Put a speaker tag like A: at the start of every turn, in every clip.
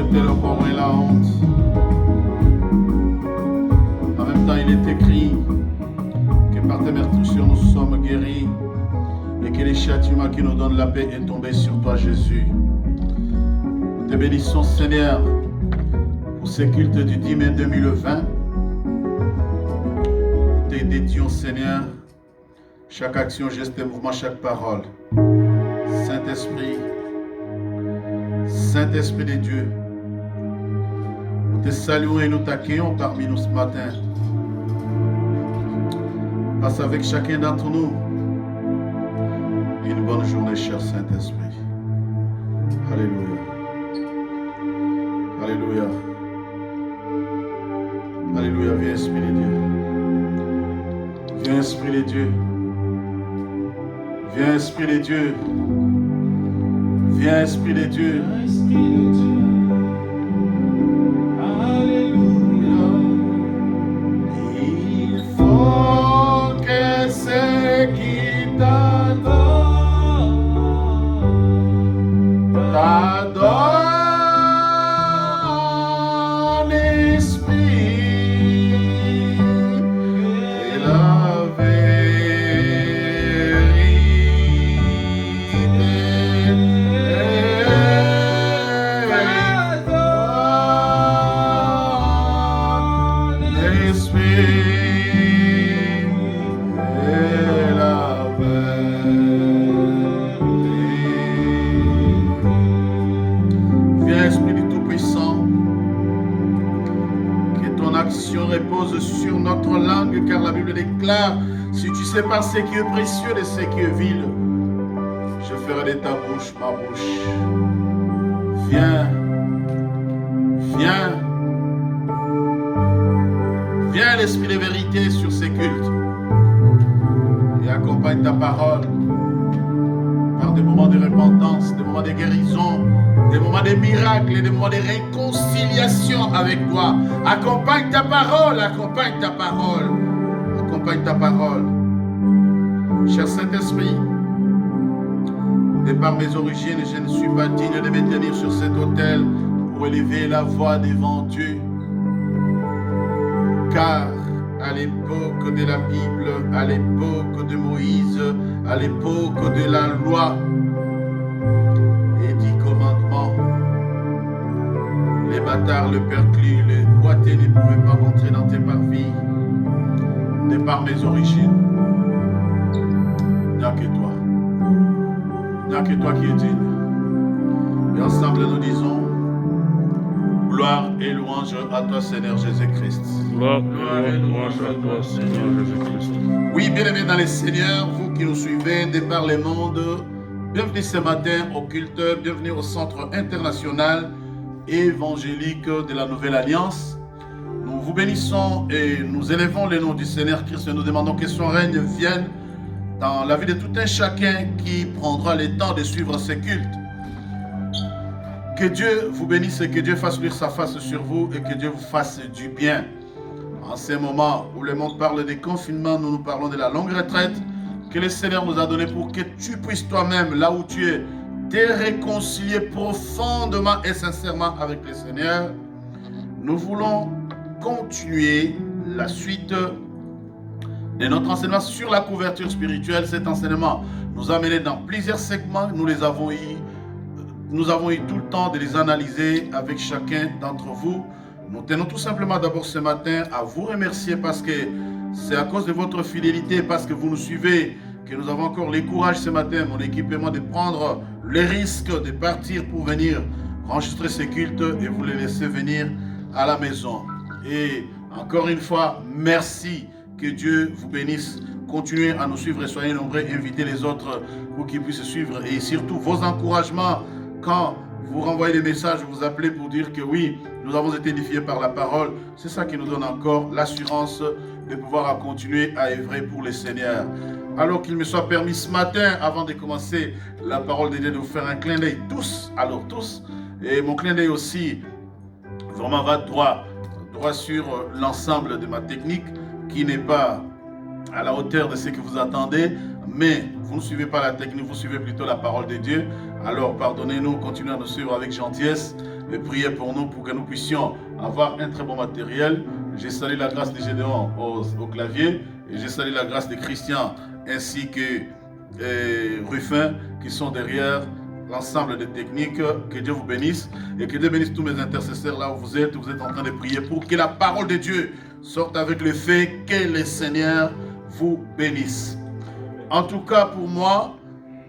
A: portait le corps et la honte. En même temps, il est écrit que par tes meurtrissures nous sommes guéris et que les châtiments qui nous donnent la paix est tombé sur toi, Jésus. Nous te bénissons, Seigneur, pour ce culte du 10 mai 2020. Nous te dédions, Seigneur, chaque action, geste et mouvement, chaque parole. Saint-Esprit, Saint-Esprit de Dieu, nous te saluons et nous t'accueillons parmi nous ce matin. Passe avec chacun d'entre nous une bonne journée, cher Saint-Esprit. Alléluia. Alléluia. Alléluia. Viens, Esprit de Dieu. Viens, Esprit de Dieu. Viens, Esprit de Dieu. Viens, Esprit de Dieu. Alléluia. Il faut que ceux qui t'adorent, l'Esprit et la repose sur notre langue, car la Bible déclare: si tu sais pas ce qui est précieux et ce qui est vil, je ferai de ta bouche ma bouche. Viens, viens, viens, l'Esprit de vérité sur ces cultes et accompagne ta parole par des moments de repentance, des moments de guérison, des moments de miracles, des moments de réconciliation avec toi. Accompagne ta parole, accompagne ta parole, accompagne ta parole. Cher Saint-Esprit, de par mes origines, je ne suis pas digne de me tenir sur cet autel pour élever la voix devant Dieu. Car à l'époque de la Bible, à l'époque de Moïse, à l'époque de la loi et 10 commandements, les bâtards, le perclus, les boiteux ne pouvaient pas rentrer dans tes parvis. De par mes origines, il n'y a que toi. Il n'y a que toi qui es digne. Et ensemble nous disons: gloire et louange à toi, Seigneur Jésus-Christ.
B: Gloire et louange à toi, Seigneur Jésus-Christ.
A: Oui, bien-aimés dans les Seigneurs, vous qui nous suivez de par le monde, bienvenue ce matin au culte, bienvenue au Centre international évangélique de la Nouvelle Alliance. Nous vous bénissons et nous élevons le nom du Seigneur Christ et nous demandons que son règne vienne dans la vie de tout un chacun qui prendra le temps de suivre ces cultes. Que Dieu vous bénisse et que Dieu fasse luire sa face sur vous et que Dieu vous fasse du bien. En ces moments où le monde parle des confinements, nous parlons de la longue retraite que le Seigneur nous a donnée pour que tu puisses toi-même, là où tu es, te réconcilier profondément et sincèrement avec le Seigneur. Nous voulons continuer la suite de notre enseignement sur la couverture spirituelle. Cet enseignement nous a mené dans plusieurs segments. Nous avons eu tout le temps de les analyser avec chacun d'entre vous. Nous tenons tout simplement d'abord ce matin à vous remercier parce que c'est à cause de votre fidélité, parce que vous nous suivez, que nous avons encore le courage ce matin, mon équipement, de prendre le risque de partir pour venir enregistrer ces cultes et vous les laisser venir à la maison. Et encore une fois, merci, que Dieu vous bénisse. Continuez à nous suivre et soyez nombreux, invitez les autres pour qu'ils puissent suivre. Et surtout, vos encouragements, quand vous renvoyez des messages, vous appelez pour dire que oui, nous avons été édifiés par la parole. C'est ça qui nous donne encore l'assurance de pouvoir continuer à œuvrer pour le Seigneur. Alors qu'il me soit permis ce matin, avant de commencer la parole de Dieu, de vous faire un clin d'œil tous, alors tous. Et mon clin d'œil aussi, vraiment va droit sur l'ensemble de ma technique, qui n'est pas à la hauteur de ce que vous attendez, mais vous ne suivez pas la technique, vous suivez plutôt la parole de Dieu. Alors pardonnez-nous, continuez à nous suivre avec gentillesse et priez pour nous pour que nous puissions avoir un très bon matériel. J'ai salué la grâce de Gédéon au clavier et j'ai salué la grâce de Christian ainsi que Ruffin qui sont derrière l'ensemble des techniques. Que Dieu vous bénisse et que Dieu bénisse tous mes intercesseurs là où vous êtes en train de prier pour que la parole de Dieu sorte avec le fait que le Seigneur vous bénisse. En tout cas pour moi,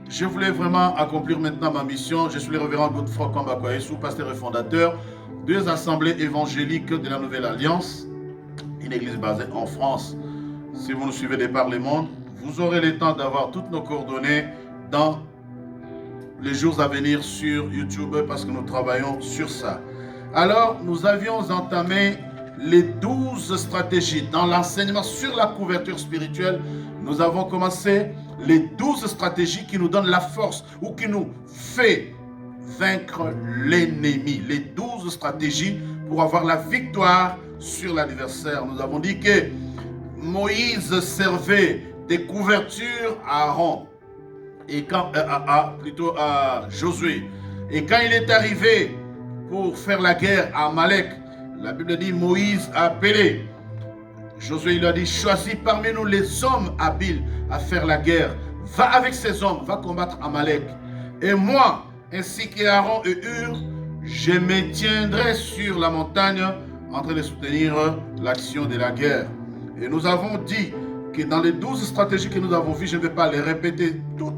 A: je voulais vraiment accomplir maintenant ma mission. Je suis le révérend Godefroy Kambakwa-Yesu, pasteur et fondateur des assemblées évangéliques de la Nouvelle Alliance, une église basée en France. Si vous nous suivez de par le monde, vous aurez le temps d'avoir toutes nos coordonnées dans les jours à venir sur YouTube parce que nous travaillons sur ça. Alors, nous avions entamé les 12 stratégies dans l'enseignement sur la couverture spirituelle. Nous avons commencé les 12 stratégies qui nous donnent la force ou qui nous fait vaincre l'ennemi. Les 12 stratégies pour avoir la victoire sur l'adversaire. Nous avons dit que Moïse servait des couvertures à Aaron et quand, plutôt à Josué. Et quand il est arrivé pour faire la guerre à Amalek, la Bible dit Moïse a appelé. Josué lui a dit, choisis parmi nous les hommes habiles à faire la guerre. Va avec ces hommes, va combattre Amalek. Et moi, ainsi qu'Aaron et Hur, je me tiendrai sur la montagne en train de soutenir l'action de la guerre. Et nous avons dit que dans les 12 stratégies que nous avons vues, je ne vais pas les répéter toutes,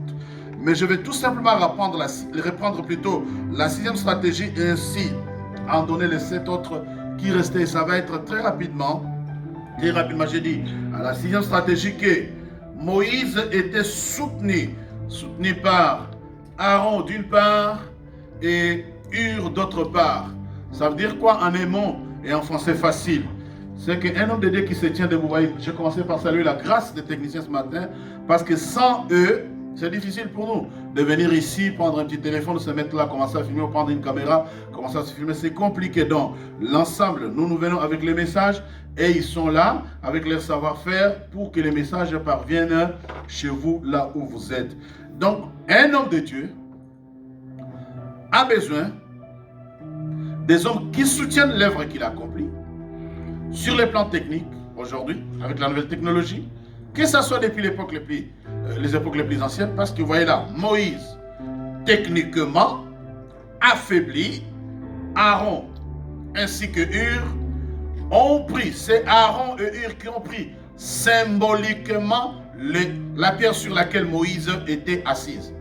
A: mais je vais tout simplement reprendre la 6e stratégie et ainsi en donner les 7 autres qui restaient. Ça va être très rapidement, j'ai dit à la 6e stratégie que Moïse était soutenu par Aaron d'une part et Hur d'autre part. Ça veut dire quoi en aimant et en français facile? C'est qu'un homme de Dieu qui se tient debout. J'ai commencé par saluer la grâce des techniciens ce matin parce que sans eux, c'est difficile pour nous de venir ici, prendre un petit téléphone, se mettre là, commencer à filmer, ou prendre une caméra, commencer à se filmer. C'est compliqué. Donc, l'ensemble, nous venons avec les messages et ils sont là avec leur savoir-faire pour que les messages parviennent chez vous, là où vous êtes. Donc, un homme de Dieu a besoin des hommes qui soutiennent l'œuvre qu'il a accomplie sur les plans techniques aujourd'hui, avec la nouvelle technologie, que ce soit depuis les époques les plus anciennes, parce que vous voyez là, Moïse, techniquement, affaibli, Aaron ainsi que Hur ont pris, c'est Aaron et Hur qui ont pris symboliquement la pierre sur laquelle Moïse était assise.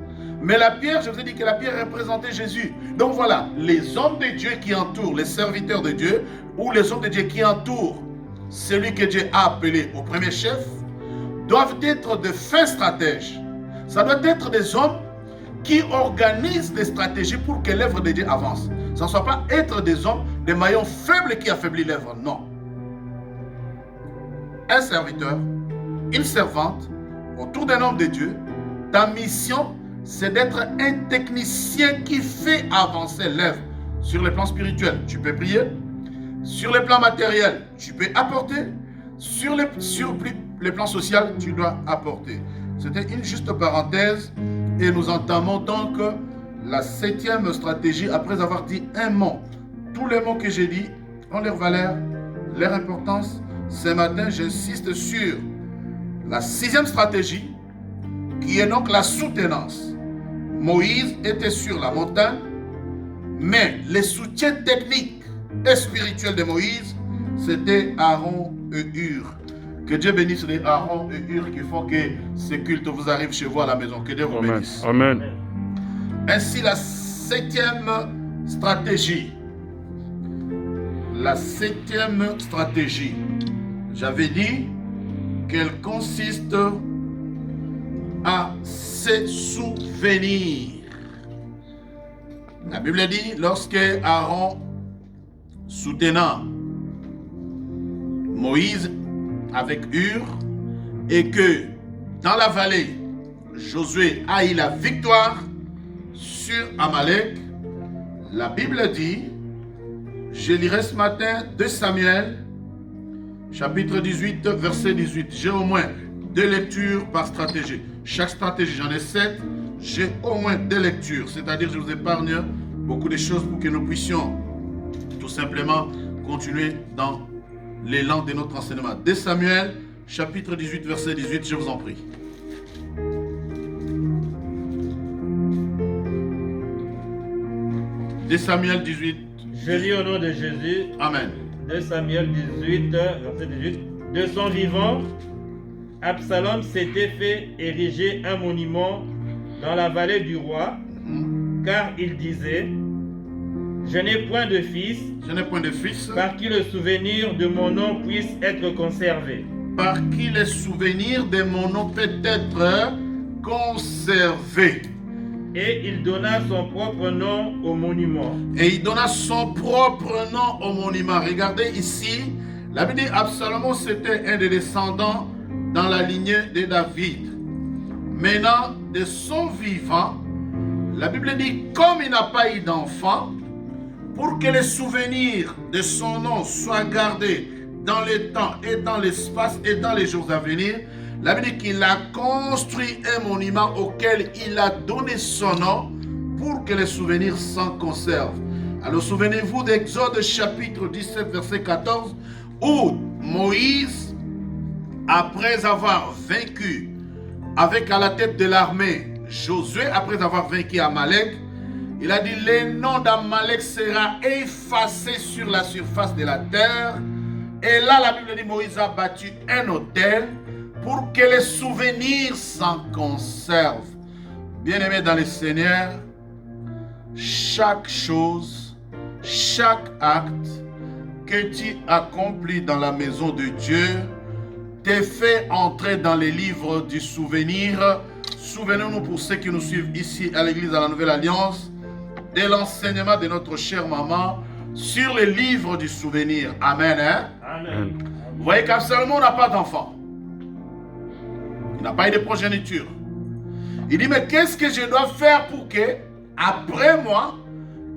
A: Mais la pierre, je vous ai dit que la pierre représentait Jésus. Donc voilà, les hommes de Dieu qui entourent, les serviteurs de Dieu, ou les hommes de Dieu qui entourent celui que Dieu a appelé au premier chef, doivent être de fins stratèges. Ça doit être des hommes qui organisent des stratégies pour que l'œuvre de Dieu avance. Ça ne soit pas être des hommes, des maillons faibles qui affaiblissent l'œuvre, non. Un serviteur, une servante, autour d'un homme de Dieu, ta mission, c'est d'être un technicien qui fait avancer l'œuvre. Sur le plan spirituel, tu peux prier. Sur le plan matériel, tu peux apporter. Sur le plan social, tu dois apporter. C'était une juste parenthèse. Et nous entamons donc la 7e stratégie après avoir dit un mot. Tous les mots que j'ai dit ont leur valeur, leur importance. Ce matin, j'insiste sur la 6e stratégie qui est donc la soutenance. Moïse était sur la montagne, mais les soutiens techniques et spirituels de Moïse, c'était Aaron et Hur. Que Dieu bénisse les Aaron et Hur qui font que ces cultes vous arrivent chez vous à la maison. Que Dieu vous bénisse.
B: Amen.
A: Ainsi, la 7e stratégie. La 7e stratégie. J'avais dit qu'elle consiste à se souvenir. La Bible dit, lorsque Aaron, soutenant Moïse avec Hur, et que dans la vallée, Josué a eu la victoire sur Amalek, la Bible dit, je lirai ce matin 2 Samuel, chapitre 18, verset 18. J'ai au moins 2 lectures par stratégie. Chaque stratégie, j'en ai 7. J'ai au moins 2 lectures. C'est-à-dire, je vous épargne beaucoup de choses pour que nous puissions simplement continuer dans l'élan de notre enseignement. 2 Samuel, chapitre 18, verset 18, je vous en prie. De Samuel 18.
C: Je lis au nom de Jésus.
A: Amen.
C: 2 Samuel 18, verset 18. De son vivant, Absalom s'était fait ériger un monument dans la vallée du roi, car il disait: je n'ai point de fils, par qui le souvenir de mon nom puisse être conservé.
A: Par qui le souvenir de mon nom peut être conservé.
C: Et il donna son propre nom au monument.
A: Et il donna son propre nom au monument. Regardez ici, la Bible dit Absalom, c'était un des descendants dans la lignée de David. Maintenant, de son vivant, la Bible dit, comme il n'a pas eu d'enfant, pour que les souvenirs de son nom soient gardés dans le temps et dans l'espace et dans les jours à venir, la Bible dit qu'il a construit un monument auquel il a donné son nom pour que les souvenirs s'en conservent. Alors souvenez-vous d'Exode chapitre 17 verset 14 où Moïse, après avoir vaincu avec à la tête de l'armée Josué, après avoir vaincu Amalek, il a dit le nom d'Amalek sera effacé sur la surface de la terre. Et là la Bible dit Moïse a bâti un autel pour que les souvenirs s'en conservent. Bien-aimés dans le Seigneur, chaque chose, chaque acte que tu accomplis dans la maison de Dieu te fait entrer dans les livres du souvenir. Souvenez-nous pour ceux qui nous suivent ici à l'église de la Nouvelle Alliance de l'enseignement de notre chère maman sur les livres du souvenir. Amen. Hein?
C: Amen.
A: Vous voyez qu'Absalom n'a pas d'enfant. Il n'a pas eu de progéniture. Il dit, mais qu'est-ce que je dois faire pour que, après moi,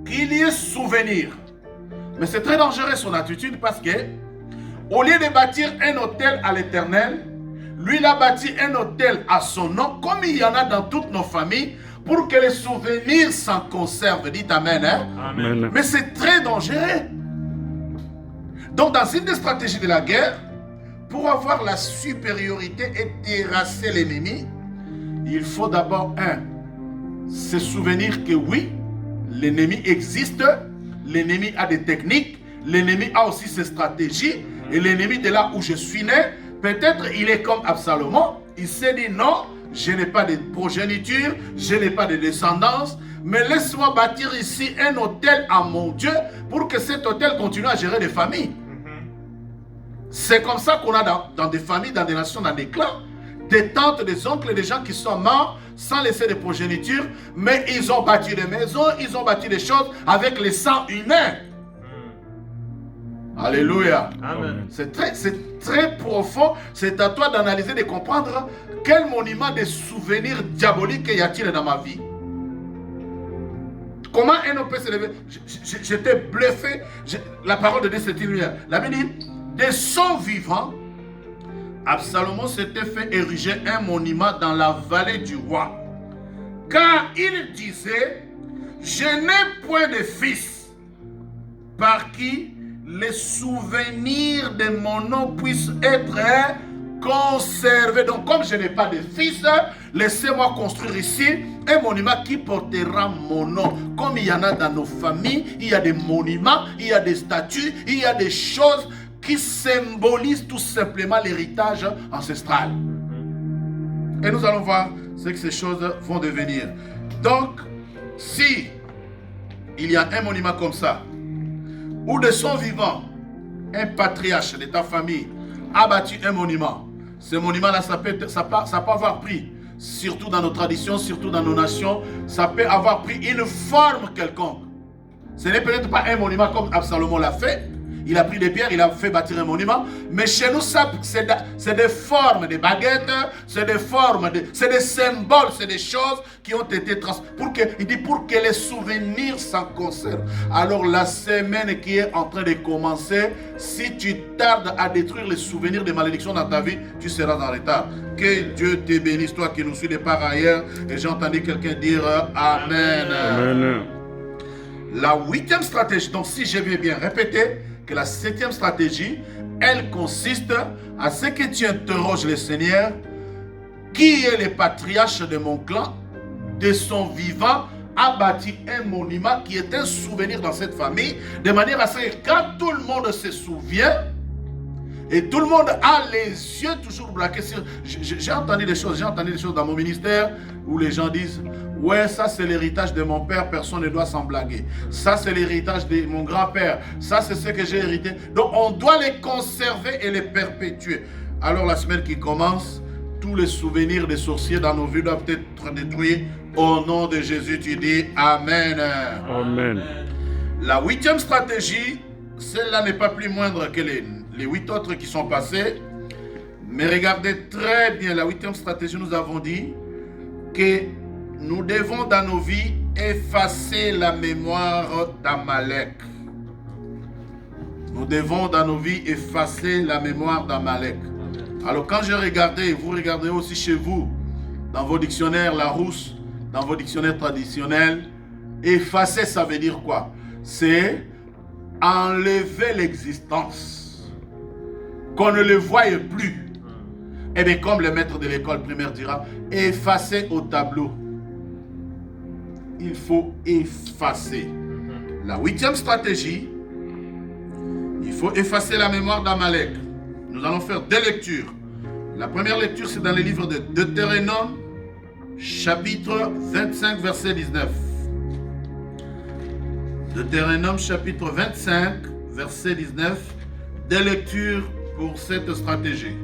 A: qu'il y ait souvenir? Mais c'est très dangereux son attitude parce que, au lieu de bâtir un autel à l'Éternel, lui il a bâti un autel à son nom, comme il y en a dans toutes nos familles, pour que les souvenirs s'en conservent. Dites Amen. Hein?
C: Amen.
A: Mais c'est très dangereux. Donc, dans une des stratégies de la guerre, pour avoir la supériorité et terrasser l'ennemi, il faut d'abord, se souvenir que oui, l'ennemi existe, l'ennemi a des techniques, l'ennemi a aussi ses stratégies, et l'ennemi de là où je suis né, peut-être il est comme Absalom, il s'est dit non, je n'ai pas de progéniture, je n'ai pas de descendance, mais laisse-moi bâtir ici un hôtel à mon Dieu pour que cet hôtel continue à gérer des familles. C'est comme ça qu'on a dans des familles, dans des nations, dans des clans, des tantes, des oncles, des gens qui sont morts sans laisser de progéniture, mais ils ont bâti des maisons, ils ont bâti des choses avec les sangs humains. Alléluia.
C: Amen.
A: C'est très profond. C'est à toi d'analyser, de comprendre quel monument de souvenirs diaboliques y a-t-il dans ma vie. Comment un homme peut se lever? J'étais bluffé. La parole de Dieu, c'est une lumière. La Bible dit, de son vivant, Absalom s'était fait ériger un monument dans la vallée du roi. Car il disait, je n'ai point de fils par qui les souvenirs de mon nom puissent être conservés. Donc comme je n'ai pas de fils, laissez-moi construire ici un monument qui portera mon nom. Comme il y en a dans nos familles, il y a des monuments, il y a des statues, il y a des choses qui symbolisent tout simplement l'héritage ancestral. Et nous allons voir ce que ces choses vont devenir. Donc, si il y a un monument comme ça, ou de son vivant, un patriarche de ta famille a bâti un monument, ce monument-là, ça peut avoir pris, surtout dans nos traditions, surtout dans nos nations, ça peut avoir pris une forme quelconque. Ce n'est peut-être pas un monument comme Absalom l'a fait. Il a pris des pierres, il a fait bâtir un monument. Mais chez nous, c'est des formes, des baguettes, c'est des formes, c'est des symboles, c'est des choses qui ont été il dit pour que les souvenirs s'en conservent. Alors la semaine qui est en train de commencer, si tu tardes à détruire les souvenirs de malédiction dans ta vie, tu seras en retard. Que Dieu te bénisse, toi qui nous suis de par ailleurs. Et j'ai entendu quelqu'un dire Amen.
B: Amen.
A: La 8e stratégie, donc si je vais bien répéter, que la 7e stratégie, elle consiste à ce que tu interroges le Seigneur, qui est le patriarche de mon clan, de son vivant, a bâti un monument qui est un souvenir dans cette famille, de manière à ce que quand tout le monde se souvient, et tout le monde a les yeux toujours braqués sur... J'ai entendu des choses dans mon ministère où les gens disent « Ouais, ça c'est l'héritage de mon père, personne ne doit s'en blaguer. Ça c'est l'héritage de mon grand-père, ça c'est ce que j'ai hérité. » Donc on doit les conserver et les perpétuer. Alors la semaine qui commence, tous les souvenirs des sorciers dans nos vies doivent être détruits. Au nom de Jésus, tu dis Amen.
B: Amen.
A: La 8e stratégie, celle-là n'est pas plus moindre que les 8 autres qui sont passées. Mais regardez très bien, la 8e stratégie, nous avons dit que nous devons dans nos vies effacer la mémoire d'Amalek. Nous devons dans nos vies effacer la mémoire d'Amalek. Alors quand je regardais, vous regardez aussi chez vous, dans vos dictionnaires Larousse, dans vos dictionnaires traditionnels, effacer ça veut dire quoi? C'est enlever l'existence, qu'on ne le voie plus. Et bien comme le maître de l'école primaire dira, effacer au tableau. Il faut effacer. La 8e stratégie, il faut effacer la mémoire d'Amalek. Nous allons faire 2 lectures. La première lecture, c'est dans le livre de Deutéronome, chapitre 25, verset 19. Deutéronome, chapitre 25, verset 19. 2 lectures pour cette stratégie.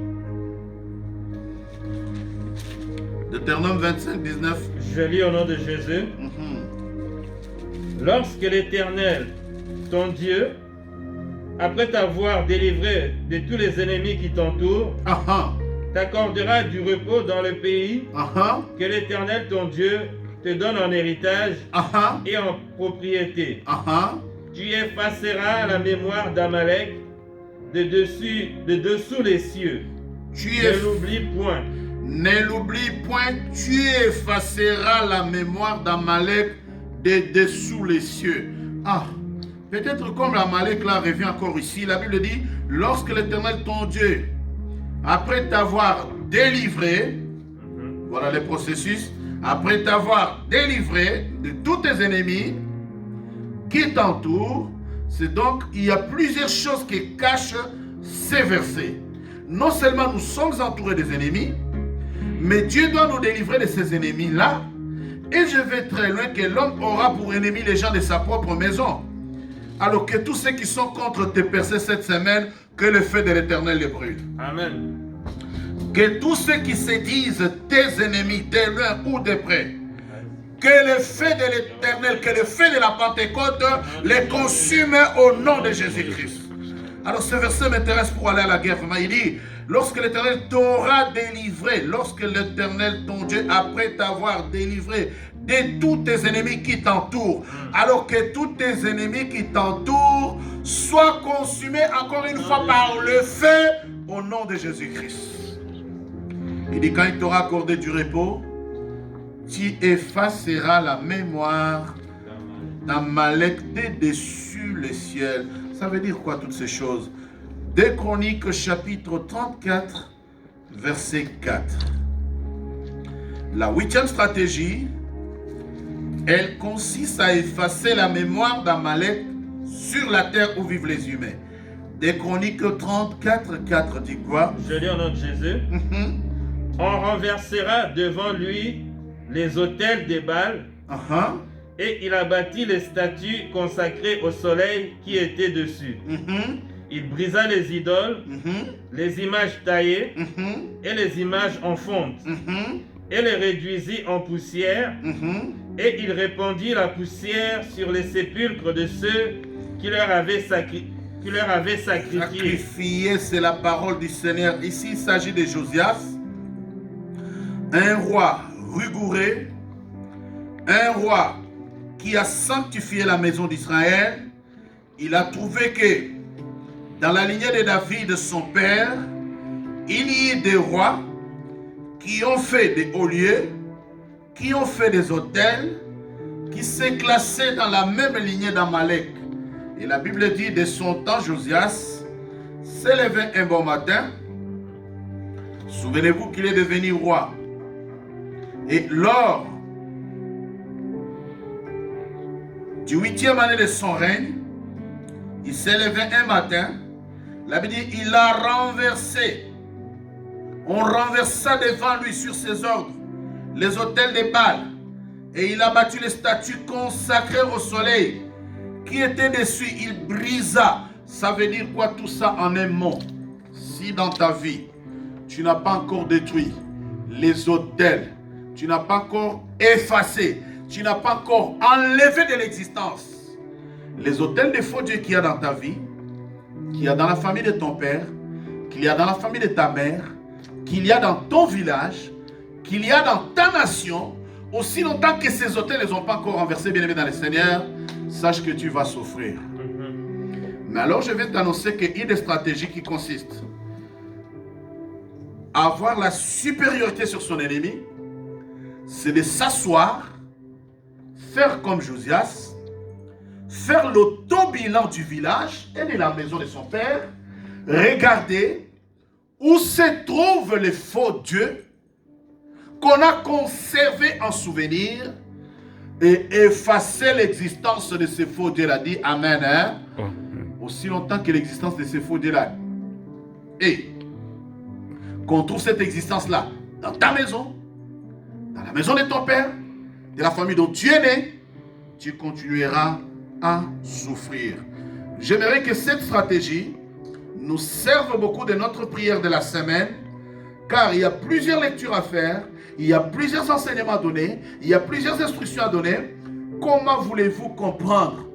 A: Deutéronome 25, 19.
C: Je lis au nom de Jésus. Lorsque l'Éternel, ton Dieu, après t'avoir délivré de tous les ennemis qui t'entourent, t'accordera du repos dans le pays que l'Éternel, ton Dieu, te donne en héritage et en propriété. Tu effaceras la mémoire d'Amalek de dessous les cieux. Ne l'oublie point.
A: Ne l'oublie point, tu effaceras la mémoire d'Amalek de dessous les cieux. Peut-être comme l'Amalek là revient encore ici, la Bible dit, lorsque l'Éternel ton Dieu, après t'avoir délivré, voilà le processus, après t'avoir délivré de tous tes ennemis qui t'entourent, c'est donc, il y a plusieurs choses qui cachent ces versets. Non seulement nous sommes entourés des ennemis, mais Dieu doit nous délivrer de ces ennemis-là. Et je vais très loin que l'homme aura pour ennemi les gens de sa propre maison. Alors que tous ceux qui sont contre tes percées cette semaine, que le feu de l'Éternel les brûle.
C: Amen.
A: Que tous ceux qui se disent tes ennemis, de loin ou de près, que le feu de l'Éternel, que le feu de la Pentecôte les consume au nom de Jésus-Christ. Alors ce verset m'intéresse pour aller à la guerre. Il dit, lorsque l'Éternel t'aura délivré, lorsque l'Éternel ton Dieu, après t'avoir délivré de tous tes ennemis qui t'entourent, alors que tous tes ennemis qui t'entourent soient consumés encore une fois par le feu au nom de Jésus-Christ. Il dit, quand il t'aura accordé du repos, tu effaceras la mémoire d'Amalek dessus les cieux. Ça veut dire quoi toutes ces choses? 2 Chroniques chapitre 34 verset 4. La 8e stratégie, elle consiste à effacer la mémoire d'Amalek sur la terre où vivent les humains. 2 Chroniques 34 4 dit quoi?
C: Je lis au nom de Jésus. On renversera devant lui les autels des Baals, et il a bâti les statues consacrées au soleil qui étaient dessus. Il brisa les idoles, les images taillées et les images en fonte, et les réduisit en poussière, et il répandit la poussière sur les sépulcres de ceux qui leur avaient sacrifié.
A: Sacrifié, c'est la parole du Seigneur. Ici, il s'agit de Josias, un roi rigoureux, un roi qui a sanctifié la maison d'Israël. Il a trouvé que dans la lignée de David, son père, il y a des rois qui ont fait des hauts lieux, qui ont fait des autels, qui s'est classé dans la même lignée d'Amalek. Et la Bible dit, de son temps, Josias s'est levé un bon matin. Souvenez-vous qu'il est devenu roi. Et lors du 8e année de son règne, il s'est levé un matin. La Bible dit, il a renversé. On renversa devant lui sur ses ordres les autels de Baal. Et il a battu les statues consacrées au soleil qui étaient dessus. Il brisa. Ça veut dire quoi tout ça en un mot? Si dans ta vie, tu n'as pas encore détruit les autels, tu n'as pas encore effacé, tu n'as pas encore enlevé de l'existence les autels de faux dieux qu'il y a dans ta vie, qu'il y a dans la famille de ton père, qu'il y a dans la famille de ta mère, qu'il y a dans ton village, qu'il y a dans ta nation, aussi longtemps que ces autels ne sont pas encore renversés, bien aimé dans le Seigneur, sache que tu vas souffrir. Mais alors je vais t'annoncer qu'il y a une stratégie qui consiste à avoir la supériorité sur son ennemi, c'est de s'asseoir, faire comme Josias, faire l'auto-bilan du village et de la maison de son père, regarder où se trouvent les faux dieux qu'on a conservés en souvenir et effacer l'existence de ces faux dieux. Il a dit Amen. Hein? Aussi longtemps que l'existence de ces faux dieux là. Et qu'on trouve cette existence-là dans ta maison, dans la maison de ton père, de la famille dont tu es né, tu continueras à souffrir. J'aimerais que cette stratégie nous serve beaucoup de notre prière de la semaine, car il y a plusieurs lectures à faire, il y a plusieurs enseignements à donner, il y a plusieurs instructions à donner. Comment voulez-vous comprendre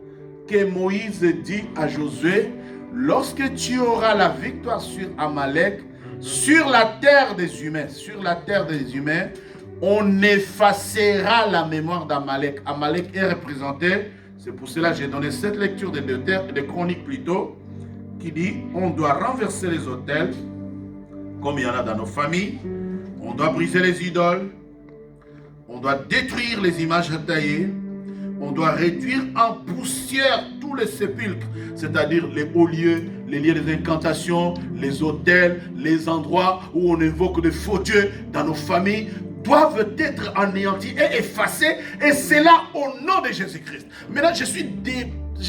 A: que Moïse dit à Josué, lorsque tu auras la victoire sur Amalek, sur la terre des humains, on effacera la mémoire d'Amalek. Amalek est représenté, c'est pour cela que j'ai donné cette lecture de Chroniques plutôt, qui dit, on doit renverser les autels, comme il y en a dans nos familles, on doit briser les idoles, on doit détruire les images taillées, on doit réduire en poussière tous les sépulcres, c'est-à-dire les hauts lieux, les lieux des incantations, les autels, les endroits où on évoque de faux dieux dans nos familles, doivent être anéantis et effacés, et c'est là au nom de Jésus-Christ. Maintenant, je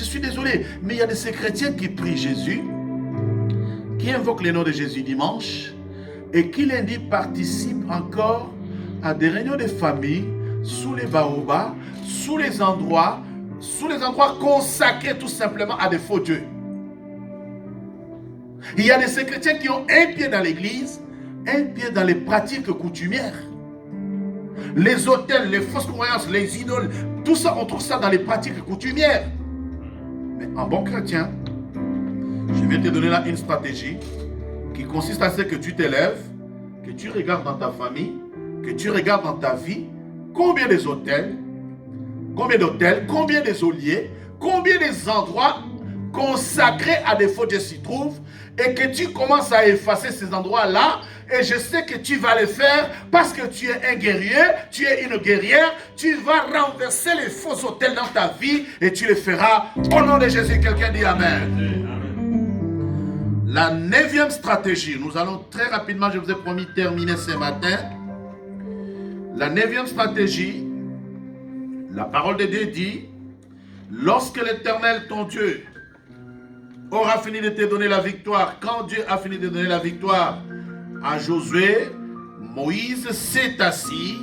A: suis désolé, mais il y a de ces chrétiens qui prient Jésus, qui invoquent le nom de Jésus dimanche, et qui lundi participent encore à des réunions de famille, sous les baobabs, sous les endroits consacrés tout simplement à des faux dieux. Il y a de ces chrétiens qui ont un pied dans l'église, un pied dans les pratiques coutumières. Les autels, les fausses croyances, les idoles, tout ça, on trouve ça dans les pratiques coutumières. Mais en bon chrétien, je vais te donner là une stratégie qui consiste à ce que tu t'élèves, que tu regardes dans ta famille, que tu regardes dans ta vie, combien des hôtels, combien des olliers, combien des endroits consacrés à des faux dieux s'y trouvent, et que tu commences à effacer ces endroits-là, et je sais que tu vas le faire parce que tu es un guerrier, tu es une guerrière, tu vas renverser les faux autels dans ta vie, et tu le feras au nom de Jésus. Quelqu'un dit Amen. La 9e stratégie, nous allons très rapidement, je vous ai promis terminer ce matin. La 9e stratégie, la parole de Dieu dit, lorsque l'Éternel, ton Dieu, aura fini de te donner la victoire, quand Dieu a fini de donner la victoire à Josué, Moïse s'est assis.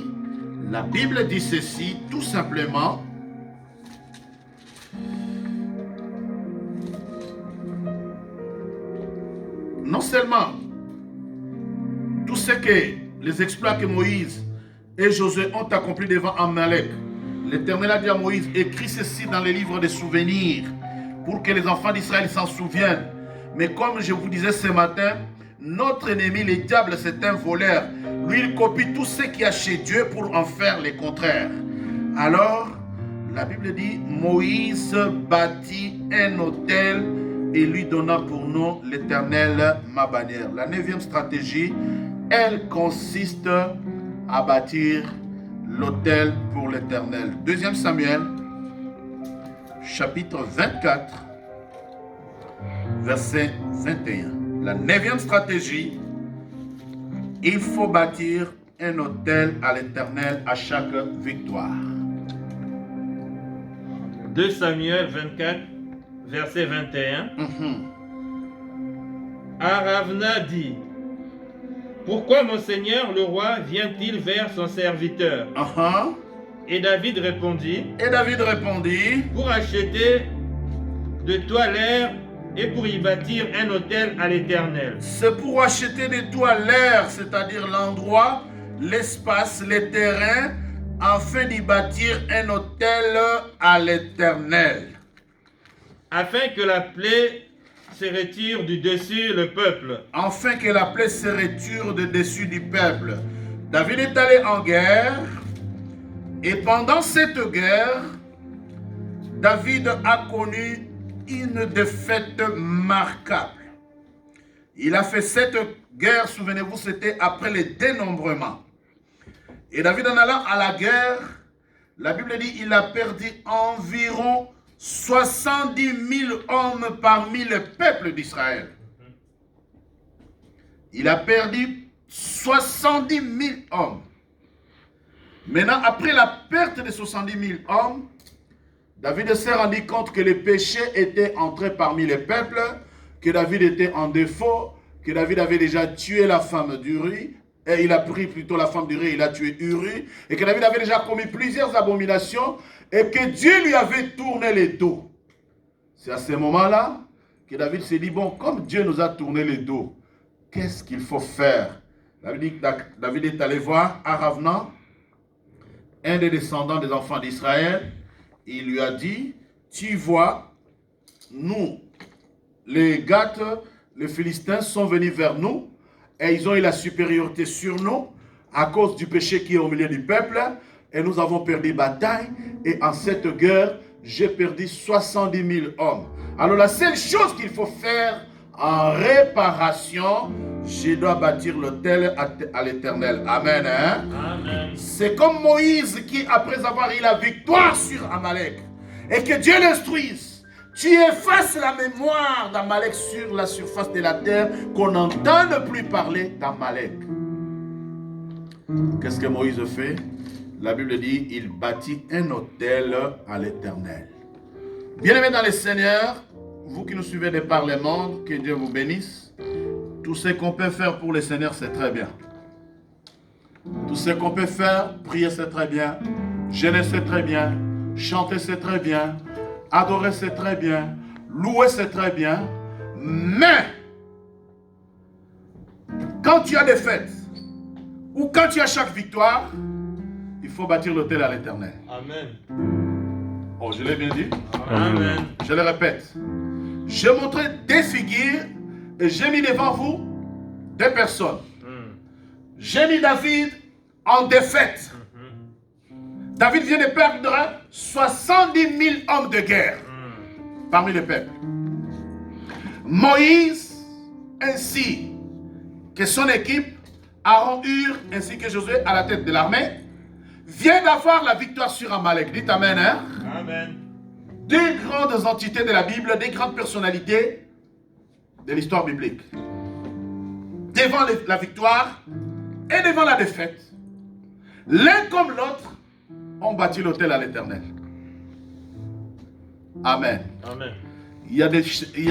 A: La Bible dit ceci, tout simplement. Non seulement tout ce que les exploits que Moïse et Josué ont accomplis devant Amalek, l'Éternel a dit à Moïse, écris ceci dans les livres des souvenirs pour que les enfants d'Israël s'en souviennent. Mais comme je vous disais ce matin, notre ennemi, le diable, c'est un voleur. Lui, il copie tout ce qu'il y a chez Dieu pour en faire le contraire. Alors, la Bible dit, Moïse bâtit un autel et lui donna pour nom l'Éternel ma bannière. La 9e stratégie, elle consiste à bâtir l'autel pour l'Éternel. 2 Samuel, chapitre 24, verset 21. La 9e stratégie, il faut bâtir un autel à l'Éternel à chaque victoire.
C: 2 Samuel 24, verset 21. Aravna dit: pourquoi mon seigneur le roi vient-il vers son serviteur? Et David répondit: pour acheter de toi l'air et pour y bâtir un autel à l'Éternel.
A: C'est pour acheter de toi l'air, c'est-à-dire l'endroit, l'espace, les terrains, afin d'y bâtir un autel à l'Éternel.
C: Afin que la plaie se retire du dessus le peuple.
A: Afin que la plaie se retire du dessus du peuple. David est allé en guerre, et pendant cette guerre, David a connu une défaite marquable. Il a fait cette guerre, souvenez-vous, c'était après le dénombrement. Et David, en allant à la guerre, la Bible dit qu'il a perdu environ 70 000 hommes parmi le peuple d'Israël. Il a perdu 70 000 hommes. Maintenant, après la perte de 70 000 hommes, David s'est rendu compte que les péchés étaient entrés parmi les peuples, que David était en défaut, que David avait déjà tué la femme d'Uri, et il a pris plutôt la femme d'Uri, il a tué Uri, et que David avait déjà commis plusieurs abominations, et que Dieu lui avait tourné le dos. C'est à ce moment-là que David s'est dit, bon, comme Dieu nous a tourné le dos, qu'est-ce qu'il faut faire? David est allé voir Aravna, un des descendants des enfants d'Israël. Il lui a dit, tu vois, nous, les Gath, les Philistins sont venus vers nous et ils ont eu la supériorité sur nous à cause du péché qui est au milieu du peuple et nous avons perdu bataille et en cette guerre, j'ai perdu 70 000 hommes. Alors la seule chose qu'il faut faire en réparation, je dois bâtir l'autel à l'Éternel. Amen. Hein?
C: Amen.
A: C'est comme Moïse qui, après avoir eu la victoire sur Amalek, et que Dieu l'instruise, tu effaces la mémoire d'Amalek sur la surface de la terre, qu'on n'entende plus parler d'Amalek. Qu'est-ce que Moïse fait? La Bible dit, il bâtit un autel à l'Éternel. Bien-aimés dans le Seigneur, vous qui nous suivez de par le monde, que Dieu vous bénisse. Tout ce qu'on peut faire pour le Seigneur, c'est très bien. Tout ce qu'on peut faire, prier, c'est très bien. Jeûner, c'est très bien. Chanter, c'est très bien. Adorer, c'est très bien. Louer, c'est très bien. Mais, quand tu as des fêtes, ou quand tu as chaque victoire, il faut bâtir l'autel à l'Éternel.
C: Amen.
A: Oh, je l'ai bien dit?
C: Amen.
A: Je le répète. J'ai montré des figures et j'ai mis devant vous des personnes. J'ai mis David en défaite. David vient de perdre 70 000 hommes de guerre parmi le peuple. Moïse, ainsi que son équipe, Aaron, Hur, ainsi que Josué à la tête de l'armée, vient d'avoir la victoire sur Amalek. Dites Amen. Hein?
C: Amen.
A: Deux grandes entités de la Bible, des grandes personnalités de l'histoire biblique. Devant la victoire et devant la défaite, l'un comme l'autre ont bâti l'autel à l'Éternel. Amen.
C: Amen.
A: Il y